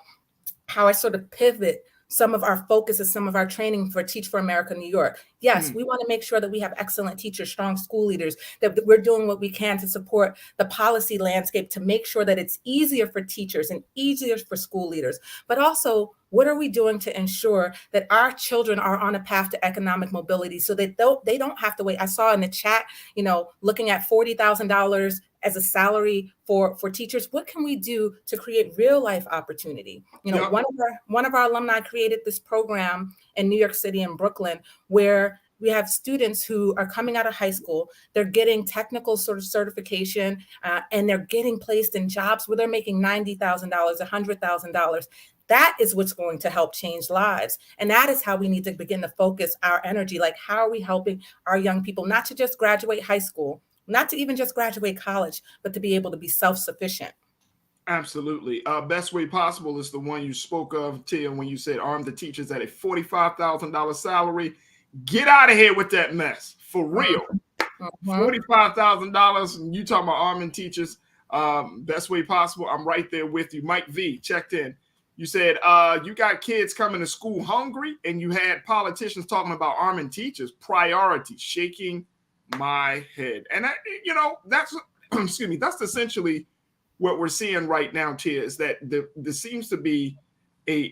Speaker 18: how I sort of pivot some of our focuses, some of our training for Teach for America New York. Yes, we want to make sure that we have excellent teachers, strong school leaders, that we're doing what we can to support the policy landscape to make sure that it's easier for teachers and easier for school leaders. But also, what are we doing to ensure that our children are on a path to economic mobility so that they don't have to wait? I saw in the chat, you know, looking at $40,000 as a salary for teachers. What can we do to create real life opportunity? You know, one of our alumni created this program in New York City and Brooklyn, where we have students who are coming out of high school, they're getting technical sort of certification, and they're getting placed in jobs where they're making $90,000, $100,000. That is what's going to help change lives. And that is how we need to begin to focus our energy. Like, how are we helping our young people not to just graduate high school, not to even just graduate college, but to be able to be self-sufficient?
Speaker 1: Absolutely. Best way possible is the one you spoke of, Tia, when you said arm the teachers at a $45,000 salary. Get out of here with that mess. For real. $45,000. And you talking about arming teachers. Best way possible. I'm right there with you. Mike V checked in. You said you got kids coming to school hungry, and you had politicians talking about arming teachers. Priority. Shaking my head. And that's excuse me. That's essentially what we're seeing right now, Tia, is that there seems to be a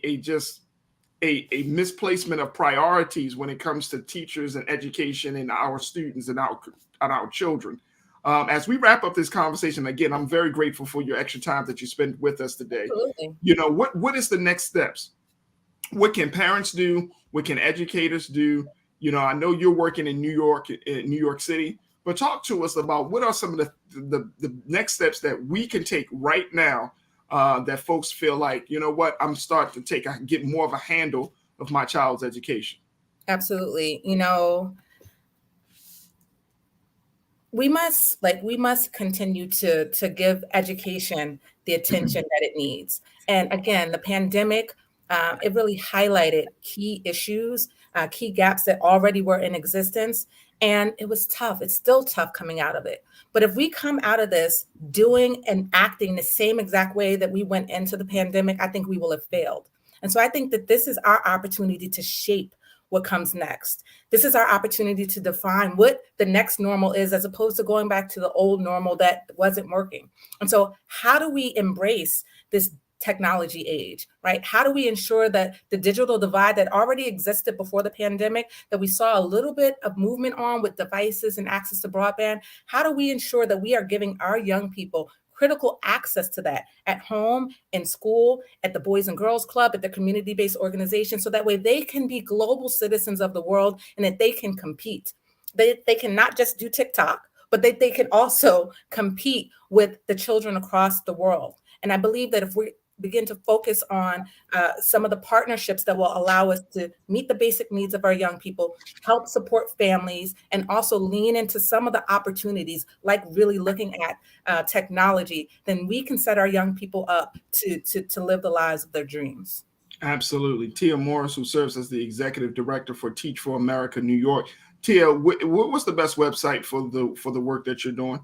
Speaker 1: misplacement of priorities when it comes to teachers and education and our students and our children. As we wrap up this conversation, again, I'm very grateful for your extra time that you spent with us today.
Speaker 18: Absolutely.
Speaker 1: What is the next steps? What can parents do? What can educators do? I know you're working in New York City. But talk to us about what are some of the next steps that we can take right now that folks feel like, I'm starting to get more of a handle of my child's education.
Speaker 18: Absolutely. We must continue to give education the attention that it needs. And again, the pandemic, it really highlighted key issues, key gaps that already were in existence. And it was tough. It's still tough coming out of it. But if we come out of this doing and acting the same exact way that we went into the pandemic, I think we will have failed. And so I think that this is our opportunity to shape what comes next. This is our opportunity to define what the next normal is, as opposed to going back to the old normal that wasn't working. And so how do we embrace this technology age, right? How do we ensure that the digital divide that already existed before the pandemic, that we saw a little bit of movement on with devices and access to broadband, how do we ensure that we are giving our young people critical access to that at home, in school, at the Boys and Girls Club, at the community-based organization, so that way they can be global citizens of the world and that they can compete. They can not just do TikTok, but they can also compete with the children across the world. And I believe that if we begin to focus on some of the partnerships that will allow us to meet the basic needs of our young people, help support families, and also lean into some of the opportunities, like really looking at technology, then we can set our young people up to live the lives of their dreams.
Speaker 1: Absolutely. Tia Morris, who serves as the executive director for Teach for America New York. Tia, what's the best website for the work that you're doing?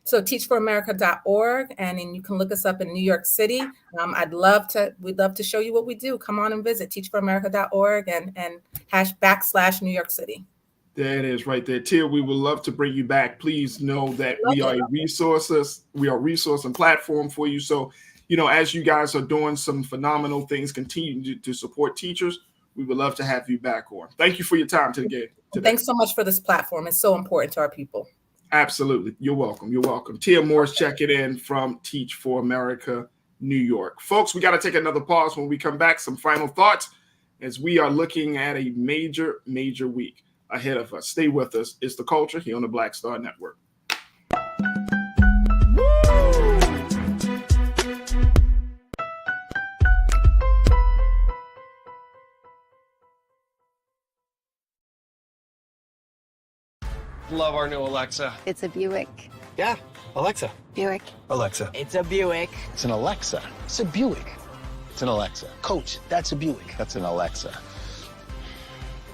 Speaker 18: So teachforamerica.org, and then you can look us up in New York City. We'd love to show you what we do. Come on and visit teachforamerica.org and # New York City.
Speaker 1: There it is right there. Tia, we would love to bring you back. Please know that we are a resource and platform for you. So, as you guys are doing some phenomenal things, continue to support teachers, we would love to have you back on. Thank you for your time today.
Speaker 18: Thanks so much for this platform. It's so important to our people.
Speaker 1: Absolutely. You're welcome. You're welcome. Tia Morris checking in from Teach for America, New York. Folks, we got to take another pause. When we come back, some final thoughts as we are looking at a major, major week ahead of us. Stay with us. It's The Culture here on the Black Star Network.
Speaker 3: Love our new Alexa.
Speaker 2: It's a Buick.
Speaker 3: Yeah, Alexa.
Speaker 2: Buick.
Speaker 3: Alexa.
Speaker 19: It's a Buick.
Speaker 3: It's an Alexa. It's a Buick. It's an Alexa. Coach, that's a Buick. That's an Alexa.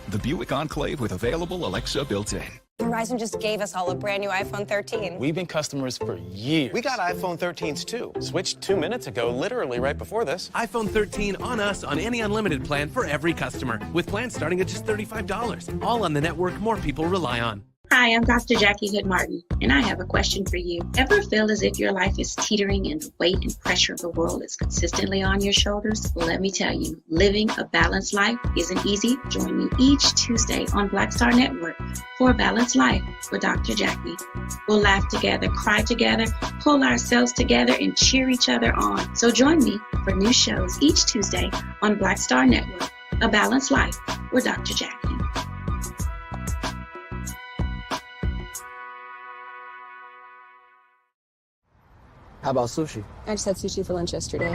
Speaker 7: The Buick Enclave with available Alexa built in.
Speaker 2: Verizon just gave us all a brand new iPhone 13.
Speaker 4: We've been customers for years. We got iPhone 13s too. Switched 2 minutes ago, literally right before this.
Speaker 5: iPhone 13 on us on any unlimited plan for every customer, with plans starting at just $35. All on the network more people rely on.
Speaker 15: Hi, I'm Dr. Jackie Hood Martin, and I have a question for you. Ever feel as if your life is teetering and the weight and pressure of the world is consistently on your shoulders? Well, let me tell you, living a balanced life isn't easy. Join me each Tuesday on Black Star Network for A Balanced Life with Dr. Jackie. We'll laugh together, cry together, pull ourselves together, and cheer each other on. So join me for new shows each Tuesday on Black Star Network, A Balanced Life with Dr. Jackie.
Speaker 3: How about sushi?
Speaker 16: I just had sushi for lunch yesterday.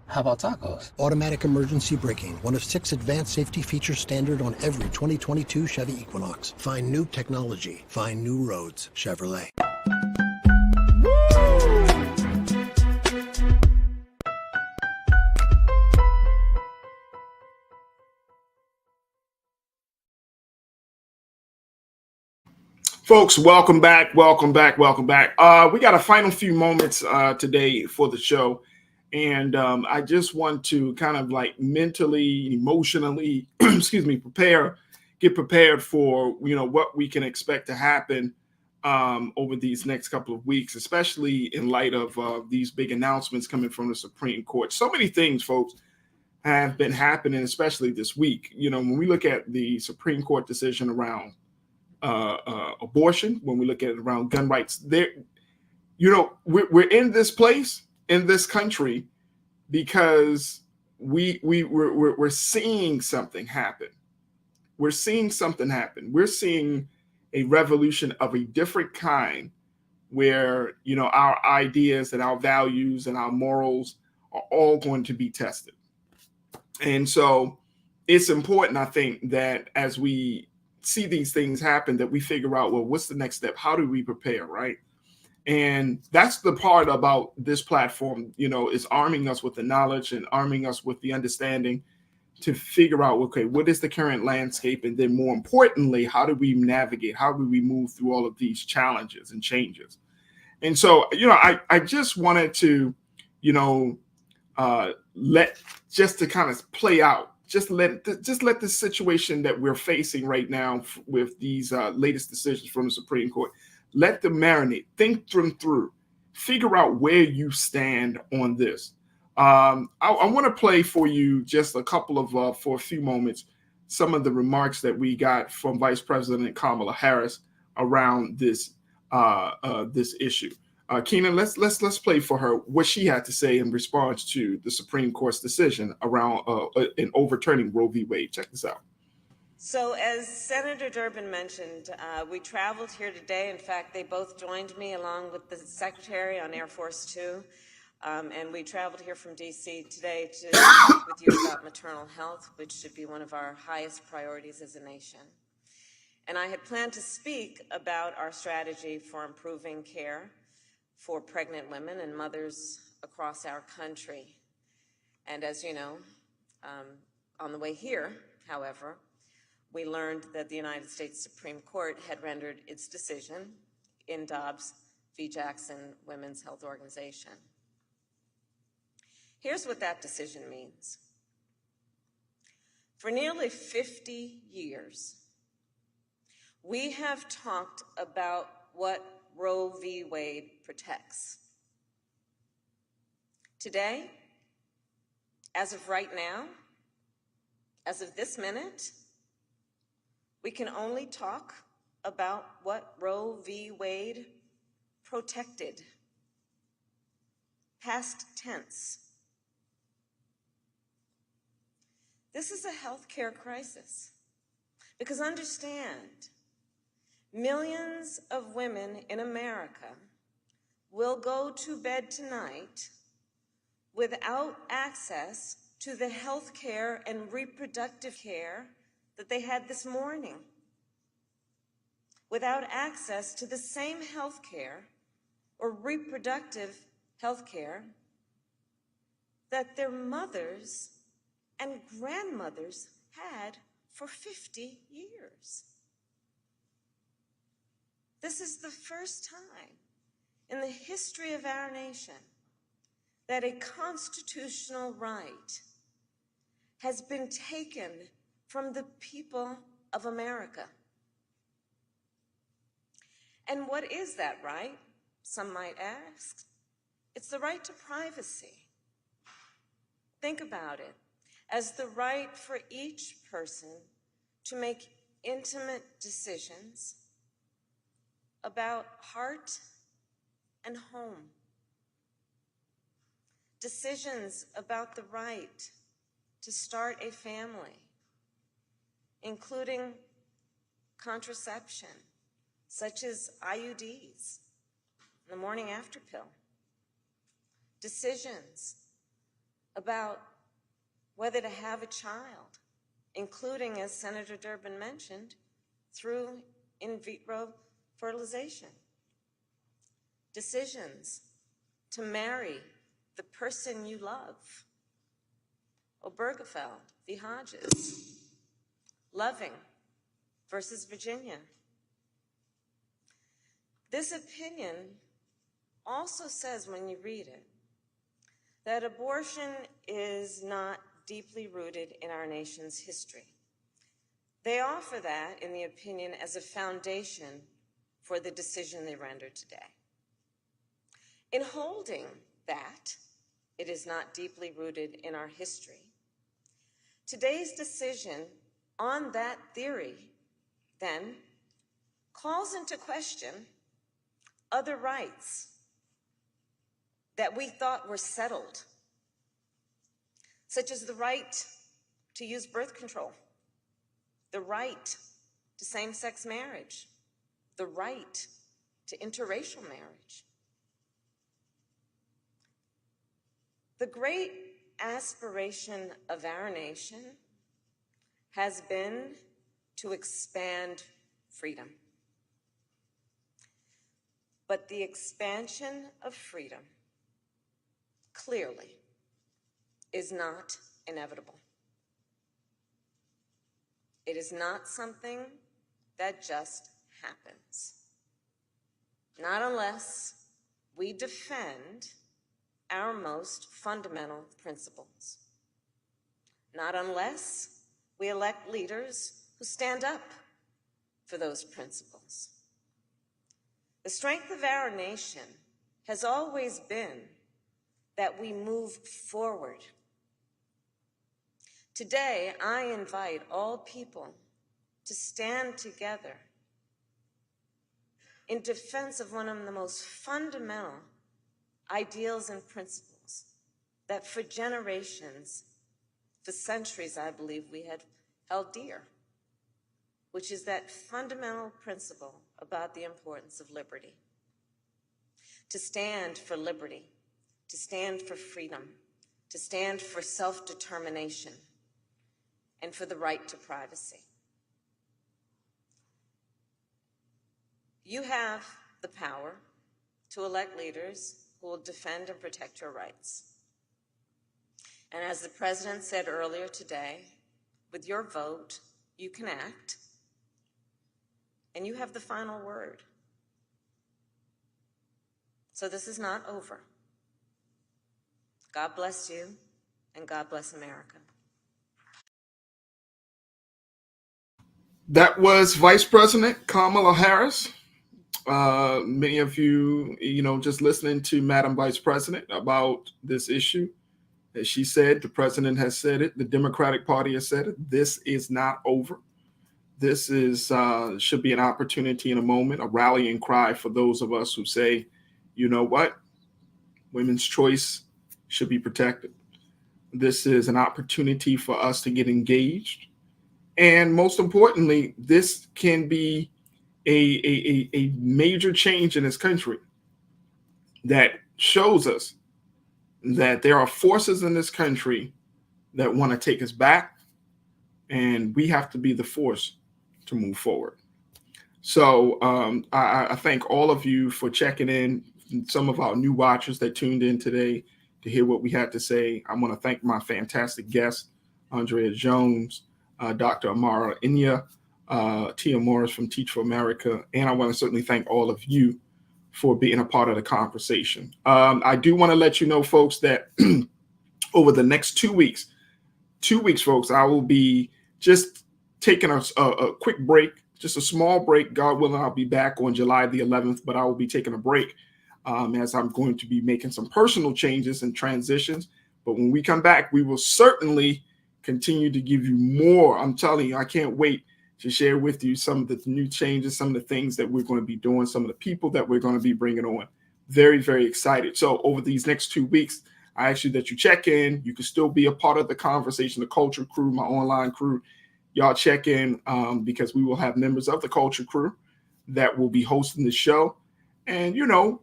Speaker 3: How about tacos?
Speaker 17: Automatic emergency braking, one of 6 advanced safety features standard on every 2022 Chevy Equinox. Find new technology. Find new roads. Chevrolet.
Speaker 1: folks, welcome back. We got a final few moments today for the show. And I just want to kind of like mentally, emotionally, get prepared for, what we can expect to happen over these next couple of weeks, especially in light of these big announcements coming from the Supreme Court. So many things, folks, have been happening, especially this week. When we look at the Supreme Court decision around abortion, when we look at it around gun rights, we're in this place in this country because we're seeing something happen. We're seeing a revolution of a different kind where, our ideas and our values and our morals are all going to be tested. And so it's important, I think, that as we see these things happen, that we figure out, well, what's the next step? How do we prepare, right? And that's the part about this platform, is arming us with the knowledge and arming us with the understanding to figure out, okay, what is the current landscape? And then more importantly, how do we navigate? How do we move through all of these challenges and changes? And so, I just wanted to, to kind of play out, just let the situation that we're facing right now with these latest decisions from the Supreme Court, let them marinate, think them through, figure out where you stand on this. I want to play for you just a couple of, for a few moments, some of the remarks that we got from Vice President Kamala Harris around this issue. Keenan, let's play for her what she had to say in response to the Supreme Court's decision around in overturning Roe v. Wade. Check this out.
Speaker 20: So as Senator Durbin mentioned, we traveled here today. In fact, they both joined me along with the Secretary on Air Force Two. And we traveled here from D.C. today to talk with you about maternal health, which should be one of our highest priorities as a nation. And I had planned to speak about our strategy for improving care for pregnant women and mothers across our country. And as you know, on the way here, however, we learned that the United States Supreme Court had rendered its decision in Dobbs v. Jackson Women's Health Organization. Here's what that decision means. For nearly 50 years, we have talked about what Roe v. Wade protects. Today, as of right now, as of this minute, we can only talk about what Roe v. Wade protected. Past tense. This is a healthcare crisis, because understand, millions of women in America will go to bed tonight without access to the health care and reproductive care that they had this morning, without access to the same health care or reproductive health care that their mothers and grandmothers had for 50 years. This is the first time in the history of our nation that a constitutional right has been taken from the people of America. And what is that right? Some might ask. It's the right to privacy. Think about it as the right for each person to make intimate decisions about heart and home. Decisions about the right to start a family, including contraception, such as IUDs, the morning after pill. Decisions about whether to have a child, including, as Senator Durbin mentioned, through in vitro fertilization. Decisions to marry the person you love. Obergefell v. Hodges. Loving versus Virginia. This opinion also says, when you read it, that abortion is not deeply rooted in our nation's history. They offer that in the opinion as a foundation for the decision they rendered today. In holding that it is not deeply rooted in our history, today's decision on that theory then calls into question other rights that we thought were settled, such as the right to use birth control, the right to same-sex marriage, the right to interracial marriage. The great aspiration of our nation has been to expand freedom. But the expansion of freedom clearly is not inevitable. It is not something that just happens. Not unless we defend our most fundamental principles. Not unless we elect leaders who stand up for those principles. The strength of our nation has always been that we move forward. Today, I invite all people to stand together in defense of one of the most fundamental ideals and principles that for generations, for centuries, I believe we had held dear, which is that fundamental principle about the importance of liberty. To stand for liberty, to stand for freedom, to stand for self-determination, and for the right to privacy. You have the power to elect leaders who will defend and protect your rights. And as the president said earlier today, with your vote, you can act, and you have the final word. So this is not over. God bless you, and God bless America.
Speaker 1: That was Vice President Kamala Harris. Many of you, just listening to Madam Vice President about this issue. As she said, the president has said it, the Democratic Party has said it, this is not over. This is should be an opportunity in a moment, a rallying cry for those of us who say, you know what, women's choice should be protected. This is an opportunity for us to get engaged. And most importantly, this can be a major change in this country that shows us that there are forces in this country that want to take us back, and we have to be the force to move forward. So I thank all of you for checking in, some of our new watchers that tuned in today to hear what we had to say. I want to thank my fantastic guests, Andrea Jones, Dr. Amara Inya, Tia Morris from Teach for America, and I want to certainly thank all of you for being a part of the conversation. I do want to let you know, folks, that over the next 2 weeks, folks, I will be just taking a quick break, just a small break. God willing, I'll be back on July the 11th, but I will be taking a break as I'm going to be making some personal changes and transitions. But when we come back, we will certainly continue to give you more. I'm telling you, I can't wait to share with you some of the new changes, some of the things that we're going to be doing, some of the people that we're going to be bringing on. Very, very excited. So over these next 2 weeks, I ask you that you check in. You can still be a part of the conversation, the culture crew, my online crew. Y'all check in because we will have members of the culture crew that will be hosting the show and,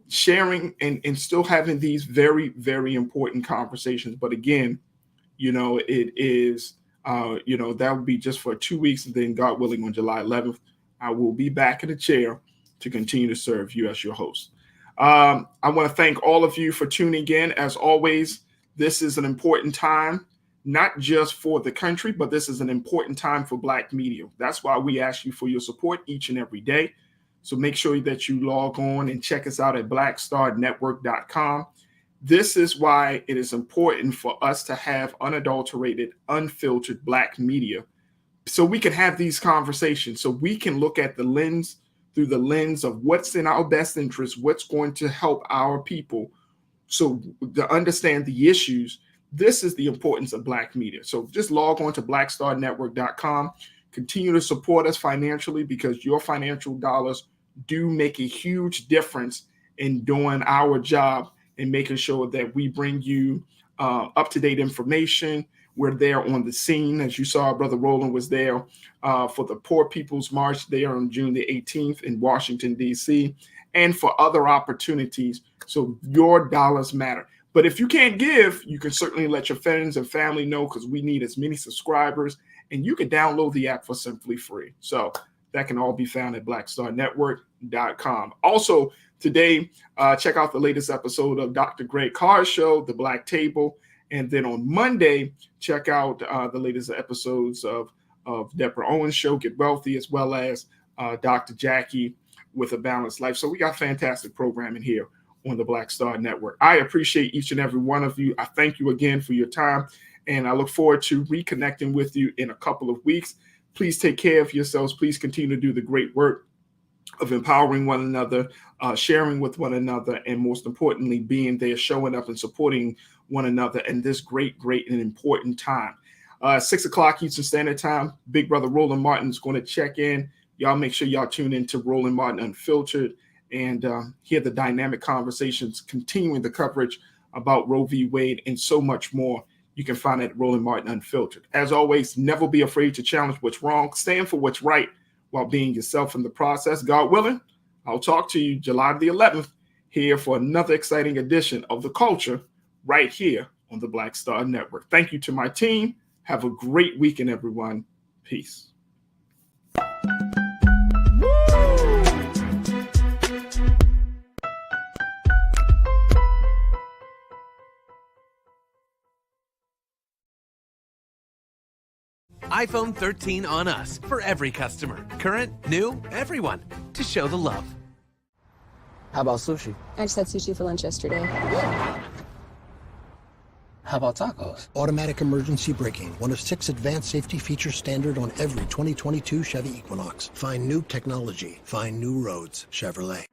Speaker 1: sharing and still having these very, very important conversations. But again, it is, that will be just for 2 weeks. And then God willing, on July 11th, I will be back in the chair to continue to serve you as your host. I want to thank all of you for tuning in. As always, this is an important time, not just for the country, but this is an important time for Black media. That's why we ask you for your support each and every day. So make sure that you log on and check us out at blackstarnetwork.com. This is why it is important for us to have unadulterated, unfiltered Black media, so we can have these conversations, so we can look at the lens through the lens of what's in our best interest, what's going to help our people. So to understand the issues, this is the importance of Black media. So just log on to blackstarnetwork.com. Continue to support us financially, because your financial dollars do make a huge difference in doing our job and making sure that we bring you up-to-date information. We're there on the scene. As you saw, Brother Roland was there for the Poor People's March there on June the 18th in Washington, D.C., and for other opportunities. So your dollars matter. But if you can't give, you can certainly let your friends and family know, because we need as many subscribers. And you can download the app for simply free. So that can all be found at blackstarnetwork.com. Also, today, check out the latest episode of Dr. Greg Carr's show, The Black Table. And then on Monday, check out the latest episodes of Deborah Owens' show, Get Wealthy, as well as Dr. Jackie with a Balanced Life. So we got fantastic programming here on the Black Star Network. I appreciate each and every one of you. I thank you again for your time, and I look forward to reconnecting with you in a couple of weeks. Please take care of yourselves. Please continue to do the great work of empowering one another, sharing with one another, and most importantly, being there, showing up and supporting one another in this great, and important time. 6 o'clock Eastern Standard Time, Big Brother Roland Martin is going to check in. Y'all make sure y'all tune in to Roland Martin Unfiltered and hear the dynamic conversations, continuing the coverage about Roe v. Wade and so much more. You can find it at Roland Martin Unfiltered. As always, never be afraid to challenge what's wrong. Stand for what's right while being yourself in the process. God willing, I'll talk to you July the 11th here for another exciting edition of The Culture right here on the Black Star Network. Thank you to my team. Have a great weekend, everyone. Peace.
Speaker 5: iPhone 13 on us for every customer. Current, new, everyone. To show the love.
Speaker 3: How about sushi?
Speaker 16: I just had sushi for lunch yesterday.
Speaker 3: How about tacos?
Speaker 17: Automatic emergency braking, one of 6 advanced safety features standard on every 2022 Chevy Equinox. Find new technology. Find new roads. Chevrolet.